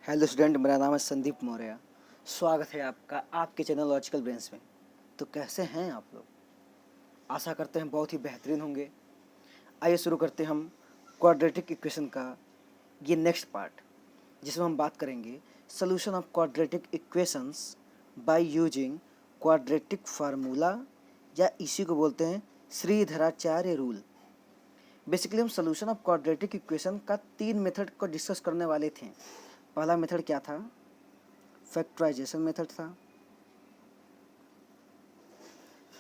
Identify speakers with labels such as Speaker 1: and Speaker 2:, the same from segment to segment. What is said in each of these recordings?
Speaker 1: Hello student, मेरा नाम है संदीप मौर्य। स्वागत है आपका आपके चैनल लॉजिकल ब्रेन्स में। तो कैसे हैं आप लोग? आशा करते हैं बहुत ही बेहतरीन होंगे। आइए शुरू करते हैं हम क्वाड्रेटिक इक्वेशन का ये नेक्स्ट पार्ट, जिसमें हम बात करेंगे solution of quadratic equations by using quadratic formula, या इसी को बोलते हैं श्रीधराचार्य रूल। बेसिकली हम सोल्यूशन ऑफ क्वाड्रेटिक इक्वेशन का 3 मेथड को डिस्कस करने वाले थे। पहला मेथड क्या था? फैक्टराइजेशन मेथड था।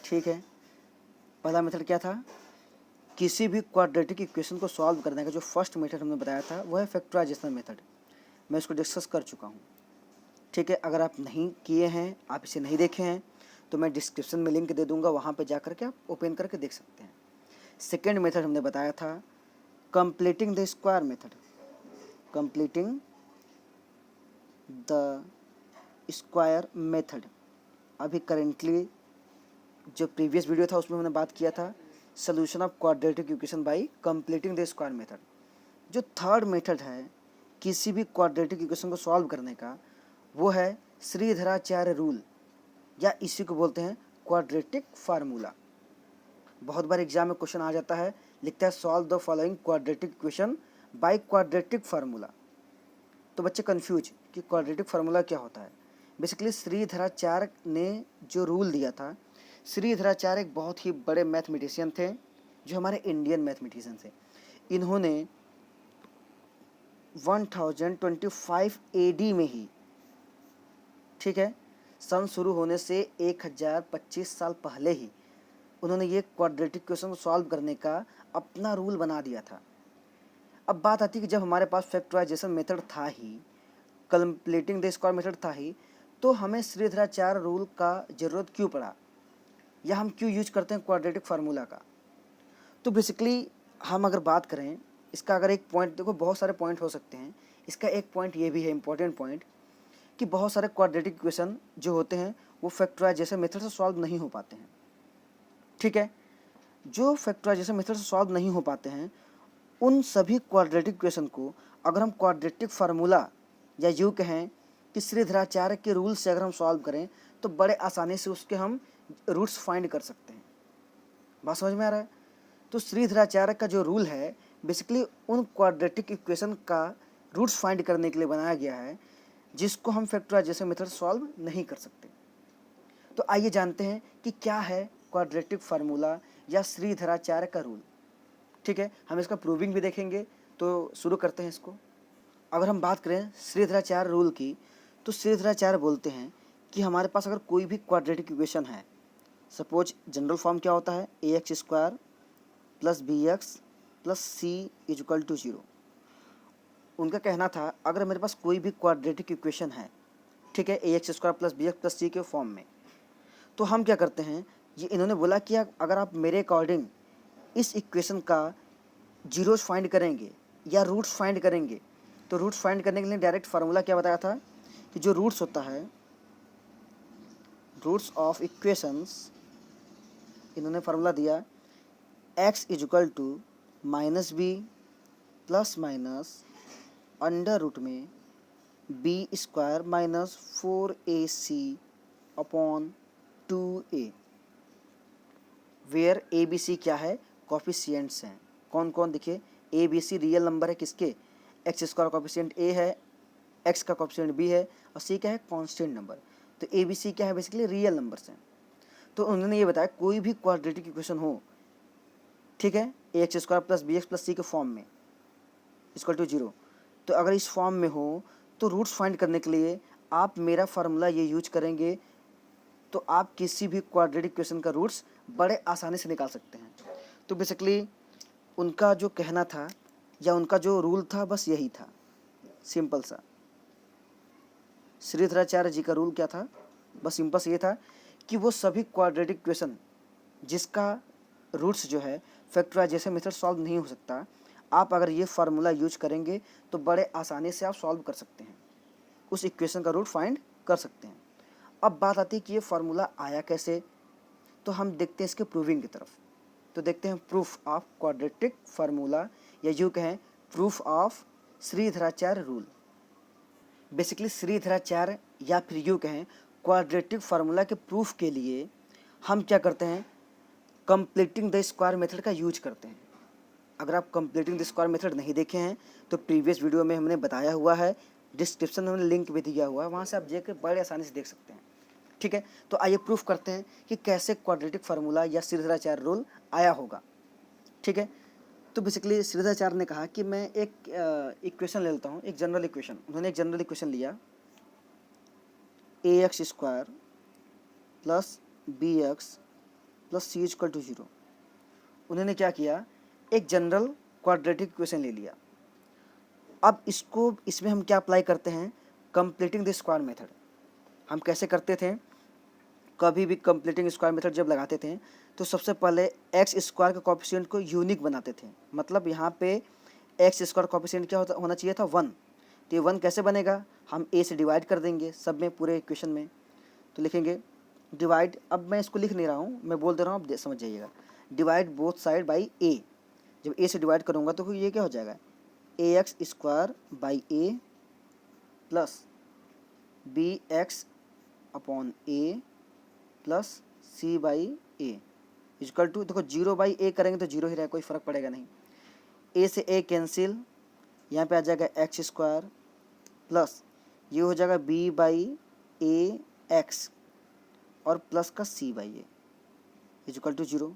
Speaker 1: ठीक है, पहला मेथड क्या था? किसी भी क्वाड्रेटिक इक्वेशन को सॉल्व करने का जो फर्स्ट मेथड हमने बताया था वो है फैक्टराइजेशन मेथड। मैं इसको डिस्कस कर चुका हूँ। ठीक है, अगर आप नहीं किए हैं, आप इसे नहीं देखे हैं, तो मैं डिस्क्रिप्शन में लिंक दे दूंगा, वहाँ पे जा करके आप ओपन करके देख सकते हैं। सेकेंड मेथड हमने बताया था completing the square method. Completing the square method. अभी करेंटली जो प्रीवियस वीडियो था उसमें मैंने बात किया था solution of quadratic equation by completing the square method. जो थर्ड मेथड है किसी भी क्वाड्रेटिक इक्वेशन को सॉल्व करने का, वो है श्रीधराचार्य रूल, या इसी को बोलते हैं क्वाड्रेटिक फार्मूला। बहुत बार एग्जाम में क्वेश्चन आ जाता है, लिखता है solve the following quadratic equation by quadratic formula. तो बच्चे कंफ्यूज कि क्वाड्रेटिक फार्मूला क्या होता है। बेसिकली श्रीधराचार्य ने जो रूल दिया था, श्रीधराचार्य एक बहुत ही बड़े मैथमेटिशियन थे, जो हमारे इंडियन मैथमेटिशियन थे। इन्होंने 1025 एडी में ही, ठीक है, सन शुरू होने से 1025 साल पहले ही उन्होंने ये क्वाड्रेटिक इक्वेशन को सॉल्व करने का अपना रूल बना दिया था। अब बात आती है कि जब हमारे पास फैक्टराइजेशन मेथड था ही, कंप्लीटिंग द स्क्वायर मेथड था ही, तो हमें श्रीधराचार्य रूल का ज़रूरत क्यों पड़ा, या हम क्यों यूज करते हैं क्वाड्रेटिक फार्मूला का? तो बेसिकली हम अगर बात करें इसका, अगर एक पॉइंट देखो, बहुत सारे पॉइंट हो सकते हैं। इसका एक पॉइंट ये भी है, इंपॉर्टेंट पॉइंट, कि बहुत सारे क्वाड्रेटिक इक्वेशन जो होते हैं वो फैक्टराइजेशन मेथड से सॉल्व नहीं हो पाते हैं। ठीक है, जो फैक्टराइजेशन मेथड से सॉल्व नहीं हो पाते हैं, उन सभी क्वाड्रेटिक इक्वेशन को अगर हम क्वाड्रेटिक फार्मूला, या यूँ कहें कि श्रीधराचार्य के रूल से अगर हम सॉल्व करें, तो बड़े आसानी से उसके हम रूट्स फाइंड कर सकते हैं। बात समझ में आ रहा है? तो श्रीधराचार्य का जो रूल है बेसिकली उन क्वाड्रेटिक इक्वेशन का रूट्स फाइंड करने के लिए बनाया गया है, जिसको हम फैक्टराइजेशन मेथड सॉल्व नहीं कर सकते। तो आइए जानते हैं कि क्या है क्वाड्रेटिक फार्मूला या श्रीधराचार्य का रूल। ठीक है, हम इसका प्रूविंग भी देखेंगे। तो शुरू करते हैं इसको। अगर हम बात करें श्रीधराचार्य रूल की, तो श्रीधराचार्य बोलते हैं कि हमारे पास अगर कोई भी क्वाड्रेटिक इक्वेशन है, सपोज जनरल फॉर्म क्या होता है, A X square plus B x plus C is equal to 0। उनका कहना था अगर मेरे पास कोई भी क्वाड्रेटिक इक्वेशन है, ठीक है, A X square plus B x plus C के फॉर्म में, तो हम क्या करते हैं, ये इन्होंने बोला कि अगर आप मेरे अकॉर्डिंग इस इक्वेशन का जीरोस फाइंड करेंगे या रूट्स फाइंड करेंगे, तो रूट्स फाइंड करने के लिए डायरेक्ट फार्मूला क्या बताया था कि जो रूट्स होता है, रूट्स ऑफ इक्वेशंस, इन्होंने फार्मूला दिया x is equal to minus B plus minus under root में B square minus 4ac upon 2a, where A B C क्या है, कॉफिशिएंट्स हैं। कौन कौन? देखिए, A B C real number है किसके, एक्स स्क्वायर कॉफिशिएंट ए है, एक्स का कॉफिशिएंट बी है, और सी क्या है, कांस्टेंट नंबर। तो ए बी सी क्या है, बेसिकली रियल नंबर्स हैं। तो उन्होंने ये बताया कोई भी क्वाड्रेटिक इक्वेशन हो, ठीक है, A X square plus B x plus C के फॉर्म में इक्वल टू 0, तो अगर इस फॉर्म में हो तो रूट्स फाइंड करने के लिए आप मेरा फार्मूला ये यूज करेंगे, तो आप किसी भी क्वाड्रेटिक इक्वेशन का रूट्स बड़े आसानी से निकाल सकते हैं। तो बेसिकली उनका जो कहना था या उनका जो रूल था बस यही था, सिंपल सा। श्रीधराचार्य जी का रूल क्या था? बस सिंपल से ये था कि वो सभी क्वाड्रेटिक इक्वेशन जिसका रूट्स जो है फैक्टराइजेशन मेथड सॉल्व नहीं हो सकता, आप अगर ये फार्मूला यूज करेंगे तो बड़े आसानी से आप सॉल्व कर सकते हैं, उस इक्वेशन का रूट फाइंड कर सकते हैं। अब बात आती है कि ये फार्मूला आया कैसे, तो हम देखते हैं इसके प्रूविंग की तरफ। तो देखते हैं प्रूफ ऑफ क्वाड्रेटिक फार्मूला, या यूँ कहें proof of Shridharacharya rule. Basically Shridharacharya या फिर यूँ कहें क्वाड्रेटिक फार्मूला के प्रूफ के लिए हम क्या करते हैं, कंप्लीटिंग द स्क्वायर मेथड का यूज करते हैं। अगर आप कंप्लीटिंग द स्क्वायर मेथड नहीं देखे हैं तो प्रीवियस वीडियो में हमने बताया हुआ है, डिस्क्रिप्शन में हमने लिंक भी दिया हुआ है, वहाँ से आप जाकर बड़े आसानी से देख सकते हैं। ठीक है, तो आइए प्रूफ करते हैं कि कैसे क्वाड्रेटिक फार्मूला या श्रीधराचार्य रूल आया होगा। ठीक है, तो बेसिकली श्रीधराचार्य ने कहा कि मैं एक इक्वेशन ले लेता हूँ, एक जनरल इक्वेशन। उन्होंने एक जनरल इक्वेशन लिया, ax square plus bx plus c equal to 0। उन्होंने क्या किया, एक जनरल क्वाड्रेटिक इक्वेशन ले लिया। अब इसमें हम क्या अप्लाई करते हैं, कंप्लीटिंग द स्क्वायर मेथड। हम कैसे करते थे, कभी भी कंप्लीटिंग स्क्वायर मेथड जब लगाते थे तो सबसे पहले एक्स स्क्वायर के कोएफिशिएंट को यूनिक बनाते थे। मतलब यहाँ पे एक्स स्क्वायर कोएफिशिएंट क्या होना चाहिए था, 1। तो ये 1 कैसे बनेगा, हम ए से डिवाइड कर देंगे सब में, पूरे इक्वेशन में। तो लिखेंगे डिवाइड, अब मैं इसको लिख नहीं रहा हूँ, मैं बोल दे रहा हूँ, आप समझ जाइएगा। डिवाइड बोथ साइड बाई ए। जब ए से डिवाइड करूँगा तो ये क्या हो जाएगा, A X square by A plus B X upon A plus C by A equal to, देखो 0 बाई ए करेंगे तो 0 ही रहेगा, कोई फ़र्क पड़ेगा नहीं। ए से ए कैंसिल, यहाँ पे आ जाएगा एक्स स्क्वायर प्लस ये हो जाएगा बी बाई ए एक्स और प्लस का सी बाई ए इक्वल टू 0।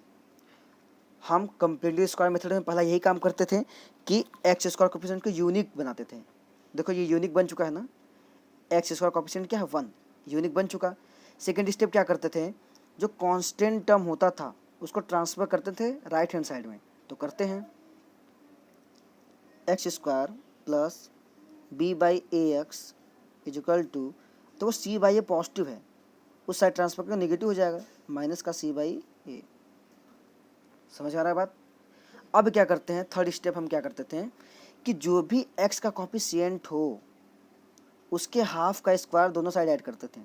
Speaker 1: हम कंप्लीटली स्क्वायर मेथड में पहला यही काम करते थे कि एक्स स्क्वायर कोएफिशिएंट को यूनिक बनाते थे। देखो ये यूनिक बन चुका है ना, एक्स स्क्वायर कोएफिशिएंट क्या है, 1, यूनिक बन चुका। सेकेंड स्टेप क्या करते थे, जो कांस्टेंट टर्म होता था उसको ट्रांसफ़र करते थे राइट हैंड साइड में। तो करते हैं x square plus b by a x equal to, तो वो सी बाई ए पॉजिटिव है, उस साइड ट्रांसफर करके नेगेटिव हो जाएगा, माइनस का सी बाई ए। समझ आ रहा है बात। अब क्या करते हैं, थर्ड स्टेप हम क्या करते थे कि जो भी एक्स का कोएफिशिएंट हो उसके हाफ का स्क्वायर दोनों साइड ऐड करते थे।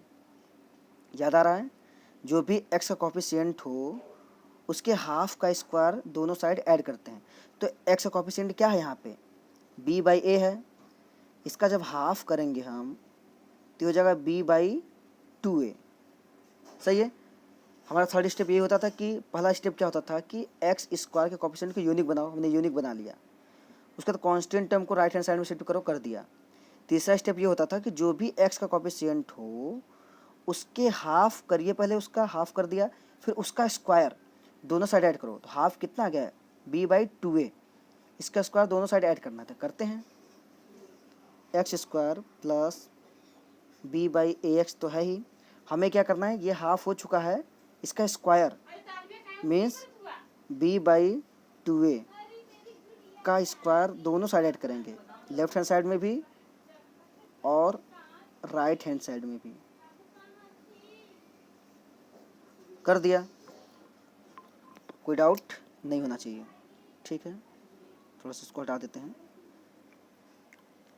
Speaker 1: याद आ रहा है, जो भी एक्स का कोएफिशिएंट हो उसके हाफ का स्क्वायर दोनों साइड ऐड करते हैं। तो एक्स का कोएफिशिएंट क्या है यहाँ पे, बी बाई ए है, इसका जब हाफ करेंगे हम तो हो जाएगा बी बाई 2a। सही है। हमारा थर्ड स्टेप ये होता था कि पहला स्टेप क्या होता था कि एक्स स्क्वायर के कोएफिशिएंट को यूनिक बनाओ, हमने यूनिक बना लिया। उसके बाद कांस्टेंट टर्म को राइट हैंड साइड में शिफ्ट करो, कर दिया। तीसरा स्टेप ये होता था कि जो भी एक्स का कोएफिशिएंट हो उसके हाफ करिए, पहले उसका हाफ कर दिया, फिर उसका स्क्वायर दोनों साइड ऐड करो। तो हाफ कितना आ गया, बी बाई 2a, इसका स्क्वायर दोनों साइड ऐड करना था। करते हैं x square plus b by a x तो है ही, हमें क्या करना है, ये हाफ हो चुका है, इसका square means B by 2a का स्क्वायर दोनों साइड ऐड करेंगे, लेफ्ट हैंड साइड में भी और राइट हैंड साइड में भी। कर दिया, कोई डाउट नहीं होना चाहिए। ठीक है, थोड़ा सा इसको हटा देते हैं।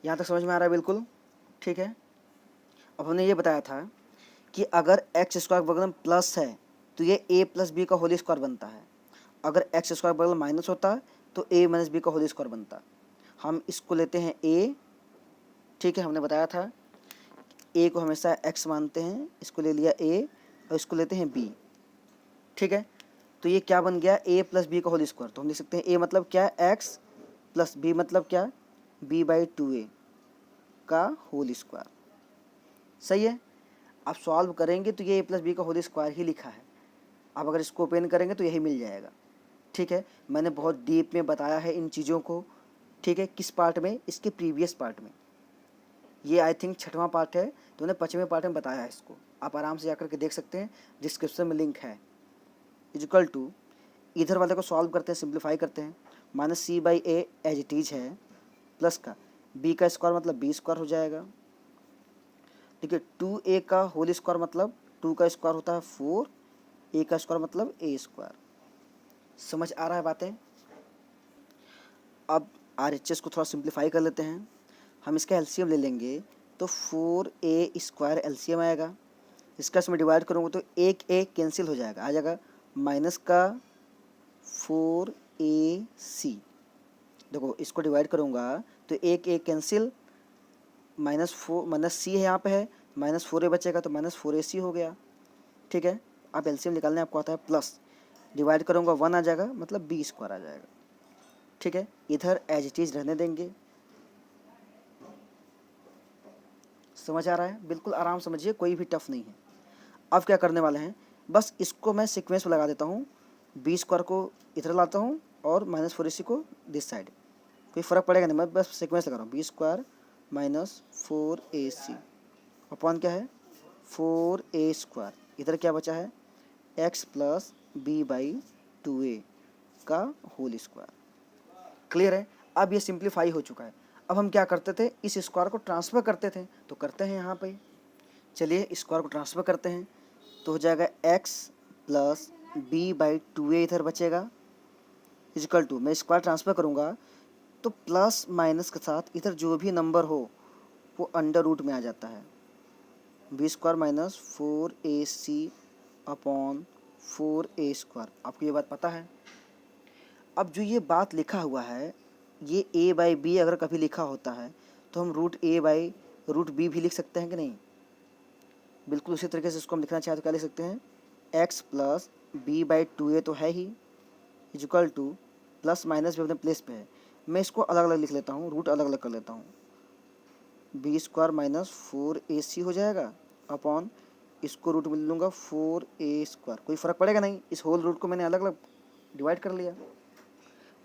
Speaker 1: यहाँ तक समझ में आ रहा है बिल्कुल। ठीक है, अब हमने ये बताया था कि अगर एक्स स्क्वायर बगल में प्लस है तो ये ए प्लस बी का होल स्क्वायर बनता है, अगर एक्स स्क्वायर बगल माइनस होता है तो ए माइनस बी का होल स्क्वायर बनता। हम इसको लेते हैं ए। ठीक है, हमने बताया था ए को हमेशा एक्स मानते हैं, इसको ले लिया ए और इसको लेते हैं बी। ठीक है, तो ये क्या बन गया, ए प्लस बी का होल स्क्वायर। तो हम लिख सकते हैं ए मतलब क्या, एक्स प्लस बी मतलब क्या, बी बाई 2a का होल स्क्वायर। सही है। आप सॉल्व करेंगे तो ये ए प्लस बी का होल स्क्वायर ही लिखा है, आप अगर इसको ओपन करेंगे तो यही मिल जाएगा। ठीक है, मैंने बहुत डीप में बताया है इन चीज़ों को। ठीक है, किस पार्ट में, इसके प्रीवियस पार्ट में, ये आई थिंक 6वां पार्ट है, तो मैंने 5वें पार्ट में बताया है इसको, आप आराम से जाकर के देख सकते हैं, डिस्क्रिप्शन में लिंक है। इक्वल टू, इधर वाले को सॉल्व करते हैं, सिंप्लीफाई करते हैं, minus c by a as it is है, प्लस का बी का स्क्वायर मतलब बी स्क्वायर हो जाएगा। ठीक है, 2a का होल स्क्वायर मतलब 2 का स्क्वायर होता है 4, a का स्क्वायर मतलब a स्क्वायर। समझ आ रहा है बातें। अब RHS को थोड़ा सिंप्लीफाई कर लेते हैं, हम इसका एलसीएम ले लेंगे तो 4a स्क्वायर एलसीएम आएगा, इसका इसमें डिवाइड करूँगा तो एक a कैंसिल हो जाएगा, आ जाएगा माइनस का 4ac। देखो इसको डिवाइड करूँगा तो एक कैंसिल, माइनस सी है यहाँ पे है, -4a बचेगा तो -4ac हो गया। ठीक है, आप एलसीएम निकालने आपको आता है प्लस, डिवाइड करूँगा 1 आ जाएगा, मतलब b² आ जाएगा। ठीक है, इधर एज इट इज रहने देंगे। समझ आ रहा है? बिल्कुल आराम समझिए, कोई भी टफ नहीं है। अब क्या करने वाले हैं, बस इसको मैं सीक्वेंस में लगा देता हूँ, b² को इधर लाता हूँ और -4ac को दिस साइड, कोई फ़र्क पड़ेगा नहीं, मैं बस सीक्वेंस लगा रहा हूँ। b² -4ac अपॉन क्या है 4a², इधर क्या बचा है x + b/2a का होल स्क्वायर। क्लियर है? अब ये सिंप्लीफाई हो चुका है। अब हम क्या करते थे, इस स्क्वायर को ट्रांसफ़र करते थे, तो करते हैं यहाँ पे। चलिए स्क्वायर को ट्रांसफ़र करते हैं, तो हो जाएगा x + b/2a इधर बचेगा, इक्वल टू, मैं स्क्वायर ट्रांसफ़र करूँगा तो प्लस माइनस के साथ इधर जो भी नंबर हो वो अंडर रूट में आ जाता है। b² -4ac upon 4a²। आपको ये बात पता है? अब जो ये बात लिखा हुआ है, ये a/b अगर कभी लिखा होता है तो हम √a/√b भी लिख सकते हैं कि नहीं? बिल्कुल उसी तरीके से इसको हम लिखना चाहें तो क्या लिख सकते हैं, x + b/2a तो है ही, इक्वल टू प्लस माइनस भी अपने प्लेस पे है। मैं इसको अलग अलग लिख लेता हूँ, रूट अलग अलग कर लेता हूँ। b² -4ac हो जाएगा अपॉन, इसको रूट में ले लूँगा 4a², कोई फ़र्क पड़ेगा नहीं, इस होल रूट को मैंने अलग अलग डिवाइड कर लिया।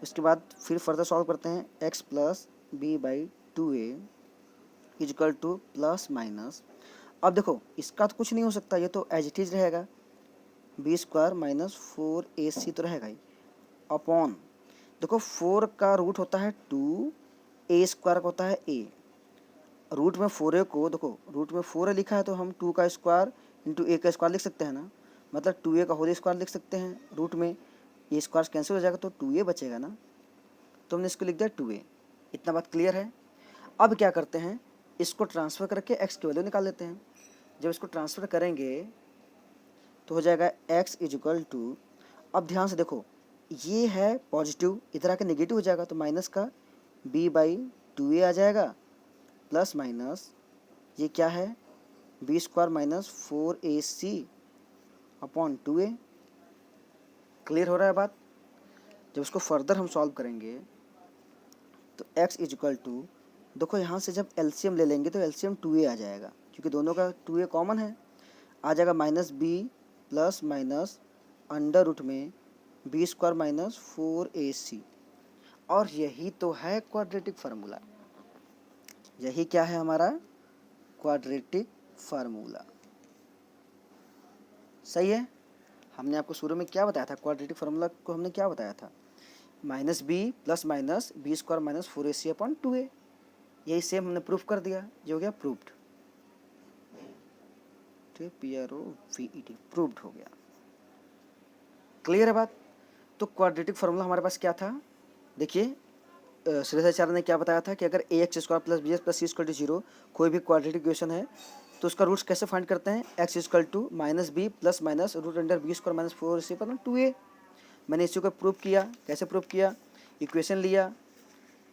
Speaker 1: उसके बाद फिर फर्दर सॉल्व करते हैं, x + b/2a equal two plus minus. अब देखो इसका तो कुछ नहीं हो सकता, ये तो एज इट इज रहेगा, b² -4ac तो रहेगा ही, अपॉन, देखो 4 का रूट होता है 2, a² का होता है a, रूट में 4a को, देखो रूट में 4a लिखा है तो हम 2 का स्क्वायर इंटू a का स्क्वायर लिख सकते हैं ना, मतलब 2a का होल स्क्वायर लिख सकते हैं। रूट में ये स्क्वायर कैंसिल हो जाएगा तो 2a बचेगा ना, तो हमने इसको लिख दिया 2a। इतना बात क्लियर है? अब क्या करते हैं, इसको ट्रांसफ़र करके x की वैल्यू निकाल लेते हैं। जब इसको ट्रांसफ़र करेंगे तो हो जाएगा x इक्वल टू, अब ध्यान से देखो ये है पॉजिटिव, इधर आके नेगेटिव हो जाएगा तो माइनस का b/2a आ जाएगा, प्लस माइनस ये क्या है b² -4ac upon 2a। Clear हो रहा है बात? जब इसको फर्दर हम सॉल्व करेंगे तो x इक्वल टू, देखो यहाँ से जब एलसीएम ले लेंगे तो एलसीएम 2a आ जाएगा, क्योंकि दोनों का 2a कॉमन है, आ जाएगा -b plus minus under root में b² -4ac। और यही तो है क्वाड्रेटिक फार्मूला, यही क्या है हमारा क्वाड्रेटिक फार्मूला। सही है? हमने आपको शुरू में क्या बताया था, क्वाड्रेटिक फार्मूला को हमने क्या बताया था, -b plus minus b² -4ac upon 2a। यही सेम हमने प्रूफ कर दिया, जो हो गया प्रूव्ड, PROVED, प्रूव्ड हो गया। क्लियर है बात? तो क्वाड्रेटिक फार्मूला हमारे पास क्या था, देखिए श्रीधराचार्य ने क्या बताया था कि अगर ax² + bx + c = 0 कोई भी क्वाड्रेटिक इक्वेशन है तो उसका रूट्स कैसे फाइंड करते हैं, x equal to -b plus minus √b² -4ac पर 2a। मैंने इसी को प्रूव किया। कैसे प्रूव किया, इक्वेशन लिया,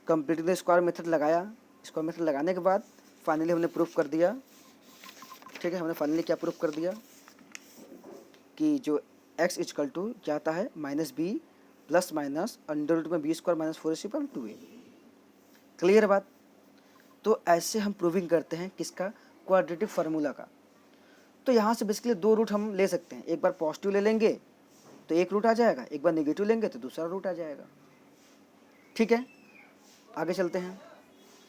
Speaker 1: कंप्लीटिंग द स्क्वायर मेथड लगाया, स्क्वायर मेथड लगाने के बाद फाइनली हमने प्रूफ कर दिया। ठीक है, हमने फाइनली क्या प्रूफ कर दिया कि जो x इक्वल टू क्या आता है -b plus minus under root में b² -4ac पर 2a। क्लियर बात? तो ऐसे हम प्रूविंग करते हैं किसका, क्वाड्रेटिक फार्मूला का। तो यहाँ से बेसिकली 2 रूट हम ले सकते हैं, एक बार पॉजिटिव ले लेंगे तो एक रूट आ जाएगा, एक बार नेगेटिव लेंगे तो दूसरा रूट आ जाएगा। ठीक है, आगे चलते हैं।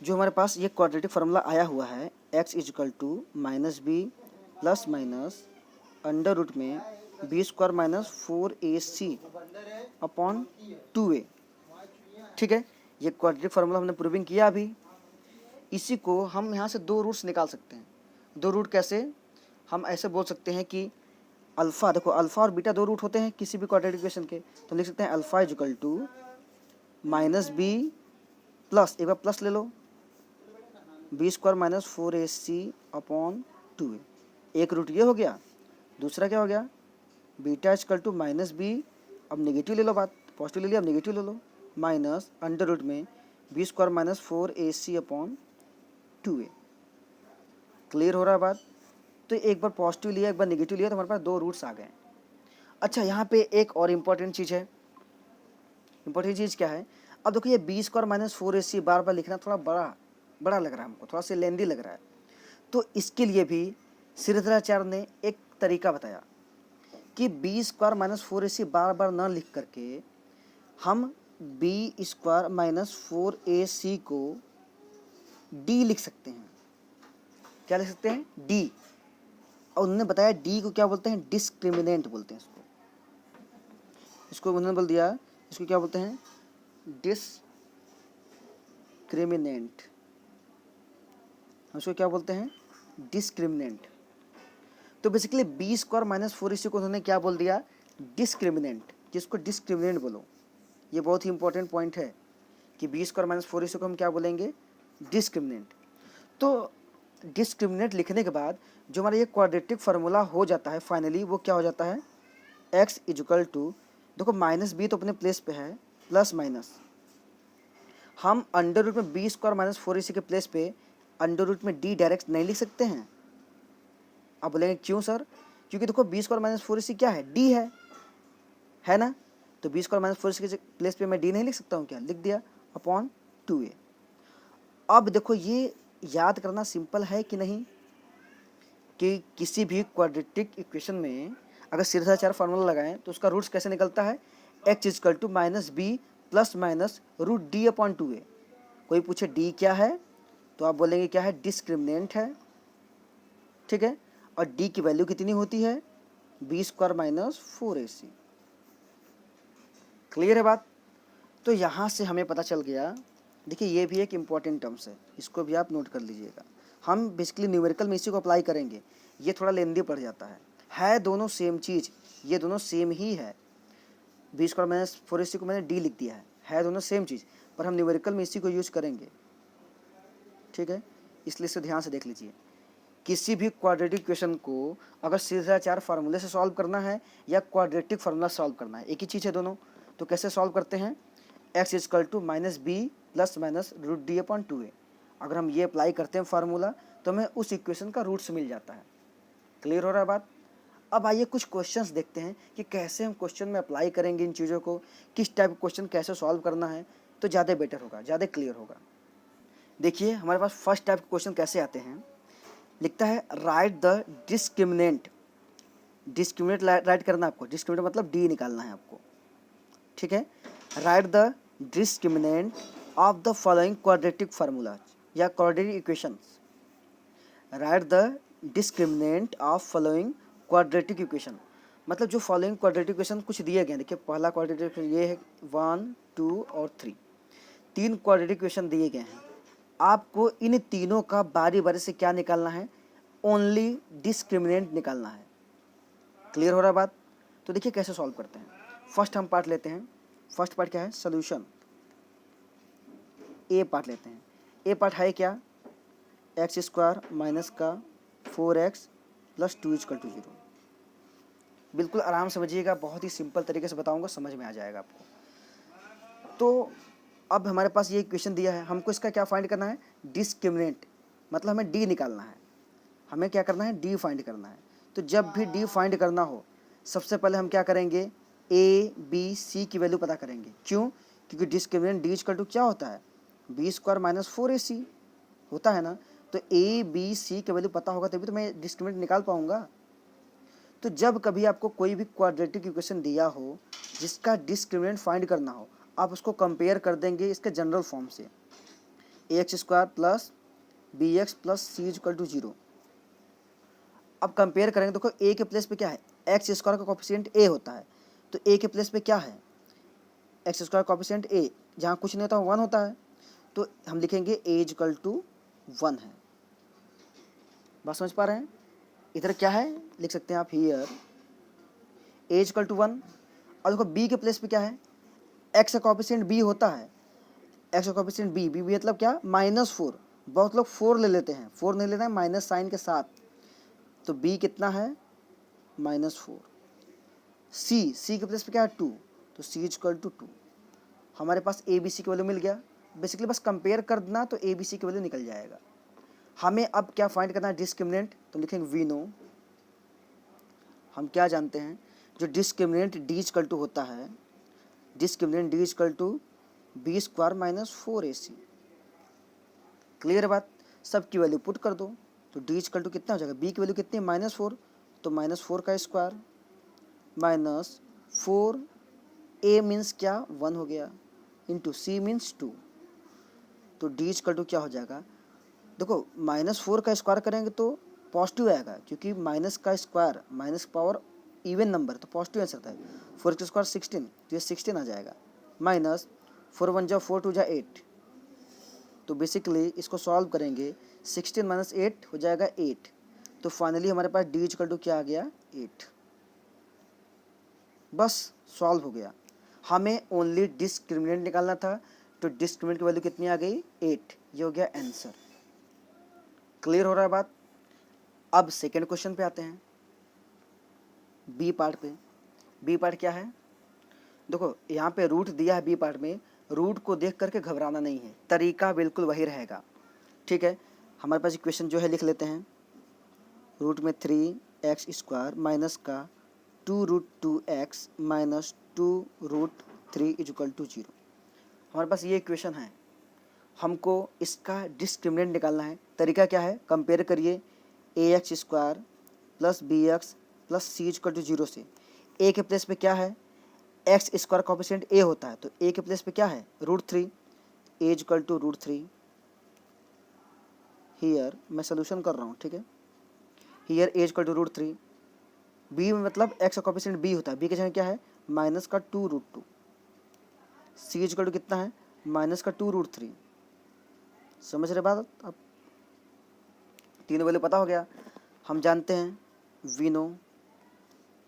Speaker 1: जो हमारे पास ये क्वाड्रेटिक फार्मूला आया हुआ है, x equal to -b plus minus under root में b² -4ac अपॉन 2a। ठीक है, ये क्वाड्रेटिक फार्मूला हमने प्रूविंग किया अभी। इसी को हम यहाँ से 2 रूट्स निकाल सकते हैं। 2 रूट कैसे, हम ऐसे बोल सकते हैं कि अल्फ़ा, देखो अल्फ़ा और बीटा 2 रूट होते हैं किसी भी क्वाड्रेटिक इक्वेशन के, तो लिख सकते हैं alpha equal to -b plus, एक बार प्लस ले लो, b² -4ac अपॉन 2a। एक रूट ये हो गया, दूसरा क्या हो गया, बीटा इक्वल टू -b, अब नेगेटिव ले लो, बात पॉजिटिव ले लिया, अब नेगेटिव ले लो, माइनस अंडर रूट में b² -4ac upon 2a। Clear हो रहा है बात? तो एक बार पॉजिटिव लिया, एक बार नेगेटिव लिया, तो हमारे पास दो रूट्स आ गए। अच्छा, यहाँ पे एक और इम्पॉर्टेंट चीज़ है। इम्पॉर्टेंट चीज़ क्या है? अब देखो ये बी स्क्वायर माइनस 4ac बार बार लिखना थोड़ा बड़ा लग रहा है हमको, थोड़ा सा लेंदी लग रहा है। तो इसके लिए भी श्रीधराचार्य ने एक तरीका बताया कि बी स्क्वायर माइनस 4ac बार बार ना लिख करके हम बी स्क्वायर माइनस 4ac को डी लिख सकते हैं। क्या लिख सकते हैं? डी। और उन्होंने बताया डी को क्या बोलते हैं? डिस्क्रिमिनेंट बोलते हैं इसको। इसको उन्होंने बोल दिया, इसको क्या बोलते हैं? डिस्क्रिमिनेंट। हम इसको क्या बोलते हैं? डिस्क्रिमिनेंट। तो basically B square minus 4ac को उन्होंने क्या बोल दिया? डिस्क्रिमिनेंट। जिसको डिस्क्रिमिनेंट बोलो। ये बहुत ही इंपॉर्टेंट पॉइंट है कि बी स्क्वायर माइनस 4ac को हम क्या बोलेंगे? डिस्क्रिमिनेंट। तो डिस्क्रिमिनेंट लिखने के बाद जो हमारा ये क्वाड्रेटिक फार्मूला हो जाता है फाइनली, वो क्या हो जाता है? x इक्वल टू, देखो माइनस बी तो अपने प्लेस पे है, प्लस माइनस हम अंडर रूट में बी स्क्वायर माइनस 4ac के प्लेस पे अंडर रूट में डी डायरेक्ट नहीं लिख सकते हैं? आप बोलेंगे क्यों सर? क्योंकि देखो बी स्क्वायर माइनस 4ac क्या है? डी है ना? तो बी स्क्वायर माइनस 4ac के प्लेस पे मैं डी नहीं लिख सकता हूँ क्या? लिख दिया अपॉन 2a। अब देखो ये याद करना सिंपल है कि नहीं, कि किसी भी क्वाड्रेटिक इक्वेशन में अगर श्रीधराचार्य फार्मूला लगाएं तो उसका रूट्स कैसे निकलता है? x equal to minus B plus minus root D upon 2a। कोई पूछे डी क्या है तो आप बोलेंगे क्या है? डिस्क्रिमिनेंट है, ठीक है। और डी की वैल्यू कितनी होती है? B square minus 4ac। Clear है बात? तो यहाँ से हमें पता चल गया। देखिए ये भी एक इम्पॉर्टेंट टर्म्स है, इसको भी आप नोट कर लीजिएगा। हम बेसिकली न्यूमेरिकल में इसी को अप्लाई करेंगे, ये थोड़ा लेंदी पड़ जाता है दोनों सेम चीज़, ये दोनों सेम ही है। बी स्क्वायर माइनस 4ac को मैंने डी लिख दिया है दोनों सेम चीज़, पर हम न्यूमेरिकल में इसी को यूज करेंगे, ठीक है। इसलिए इसे ध्यान से देख लीजिए। किसी भी क्वाड्रेटिक इक्वेशन को अगर श्रीधराचार्य फार्मूले से सॉल्व करना है या क्वाड्रेटिक फार्मूला सॉल्व करना है, एक ही चीज़ है दोनों। तो कैसे सॉल्व करते हैं? x equal to minus B plus minus root D upon 2a। अगर हम ये अप्लाई करते हैं फार्मूला तो हमें उस इक्वेशन का रूट्स मिल जाता है। क्लियर हो रहा है बात? अब आइए कुछ क्वेश्चंस देखते हैं कि कैसे हम क्वेश्चन में अप्लाई करेंगे इन चीज़ों को, किस टाइप का क्वेश्चन कैसे सॉल्व करना है, तो ज़्यादा बेटर होगा, ज़्यादा क्लियर होगा। देखिए हमारे पास फर्स्ट टाइप के क्वेश्चन कैसे आते हैं। लिखता है write the discriminant. Discriminant right करना है आपको, डिस्क्रिमिनेंट मतलब डी निकालना है आपको, ठीक है। Write the discriminant of the following quadratic formula या quadratic equations. Write the discriminant of following quadratic equation, मतलब जो फॉलोइंग क्वाड्रेटिक इक्वेशन कुछ दिए गए हैं। देखिए पहला क्वाड्रेटिक इक्वेशन ये है 1, 2 और 3, 3 क्वाड्रेटिक इक्वेशन दिए गए हैं। आपको इन तीनों का बारी बारी से क्या निकालना है? ओनली डिस्क्रिमिनेंट निकालना है। क्लियर हो रहा है बात? तो देखिए कैसे सॉल्व करते हैं। फर्स्ट हम पार्ट लेते हैं। फर्स्ट पार्ट क्या है? सोल्यूशन। ए पार्ट लेते हैं। ए पार्ट है क्या? एक्स स्क्वायर माइनस का 4x प्लस 2 इक्वल टू 0। बिल्कुल आराम से समझिएगा, बहुत ही सिंपल तरीके से बताऊंगा, समझ में आ जाएगा आपको। तो अब हमारे पास ये इक्वेशन दिया है, हमको इसका क्या फाइंड करना है? डिस्क्रिमिनेंट, मतलब हमें डी निकालना है। हमें क्या करना है? डी फाइंड करना है। तो जब भी डी फाइंड करना हो सबसे पहले हम क्या करेंगे? ए बी सी की वैल्यू पता करेंगे। क्यों? क्योंकि डिस्क्रिमिनेंट डी इक्वल टू क्या होता है? बी स्क्वायर माइनस 4ac होता है ना। तो ए बी सी की वैल्यू पता होगा तभी तो मैं डिस्क्रिमिनेंट निकाल पाऊंगा। तो जब कभी आपको कोई भी क्वाड्रेटिक इक्वेशन दिया हो जिसका डिस्क्रिमिनेंट फाइंड करना हो, आप उसको कंपेयर कर देंगे इसके जनरल फॉर्म से, x square plus B x plus c equal to 0। अब कंपेयर करेंगे, देखो ए के प्लेस पे क्या है? एक्स स्क्वायर का कोफिशिएंट ए होता है, तो ए के प्लेस पे क्या है? एक्स स्क्वायर कोफिशिएंट ए, जहाँ कुछ नहीं होता 1 होता है, तो हम लिखेंगे ए इक्वल टू 1 है। बात समझ पा रहे हैं? इधर क्या है लिख सकते हैं आप, हियर ए इक्वल टू 1। और देखो बी के प्लेस पे क्या है? एक्स का कोफिशिएंट बी होता है, एक्स का कोफिशिएंट बी, बी मतलब क्या? -4। बहुत लोग 4 ले लेते हैं, 4 नहीं लेना है, माइनस साइन के साथ। तो बी कितना है? -4। सी के प्लेस पे क्या है? 2, तो सी इक्वल टू 2। हमारे पास ए बी सी की वैल्यू मिल गया। बेसिकली बस कंपेयर कर देना तो ए बी सी की वैल्यू निकल जाएगा। हमें अब क्या फाइंड करना है, डिस्क्रिमिनेंट, तो लिखेंगे वी नो, हम क्या जानते हैं, जो डिस्क्रिमिनेंट डी इक्वल टू होता है, discriminant D equal to b square minus 4ac। Clear बात, सब की वैल्यू पुट कर दो, तो डी इक्वल टू कितना हो जाएगा, बी की वैल्यू कितनी है -4, तो -4 का स्क्वायर माइनस 4, ए मीन्स क्या 1 हो गया, इंटू सी मीन्स 2, तो डी इक्वल टू क्या हो जाएगा, देखो -4 का स्क्वायर करेंगे तो पॉजिटिव आएगा, क्योंकि माइनस का square minus power even number तो पॉजिटिव आंसर आता है, 4 का स्क्वायर 16, तो ये 16 आ जाएगा, माइनस 4 1 जा 4 2 जा 8, तो बेसिकली इसको सॉल्व करेंगे, 16 माइनस 8 हो जाएगा 8, तो फाइनली हमारे पास डी इक्वल टू क्या आ गया 8। बस सॉल्व हो गया, हमें ओनली डिस्क्रिमिनेंट निकालना था, तो डिस्क्रिमिनेंट की वैल्यू कितनी आ गई 8, ये हो गया आंसर। क्लियर हो रहा है बात। अब सेकेंड क्वेश्चन पे आते हैं, बी पार्ट पे। बी पार्ट क्या है, देखो यहाँ पे रूट दिया है बी पार्ट में, रूट को देख करके घबराना नहीं है, तरीका बिल्कुल वही रहेगा, ठीक है। हमारे पास इक्वेशन जो है लिख लेते हैं, रूट में 3x² माइनस का 2√2x माइनस 2√3 इक्वल टू 0। हमारे पास ये इक्वेशन है, हमको इसका डिस्क्रिमिनेंट निकालना है। तरीका क्या है, कंपेयर करिए ax² plus bx plus c equal to 0 से। a के प्लेस पे क्या है, एक्स स्क्वायर कोफिशिएंट a होता है, तो a के प्लेस पे क्या है √3, a इक्वल टू √3। हियर मैं सोल्यूशन कर रहा हूँ, ठीक है। Here a equal to √3, b में मतलब x का कोफिशिएंट b होता है, b की जगह क्या है माइनस का 2√2, सी इक्वल टू कितना है माइनस का 2√3। समझ रहे बात अब, तीनों वैल्यू पता हो गया। हम जानते हैं वी नो,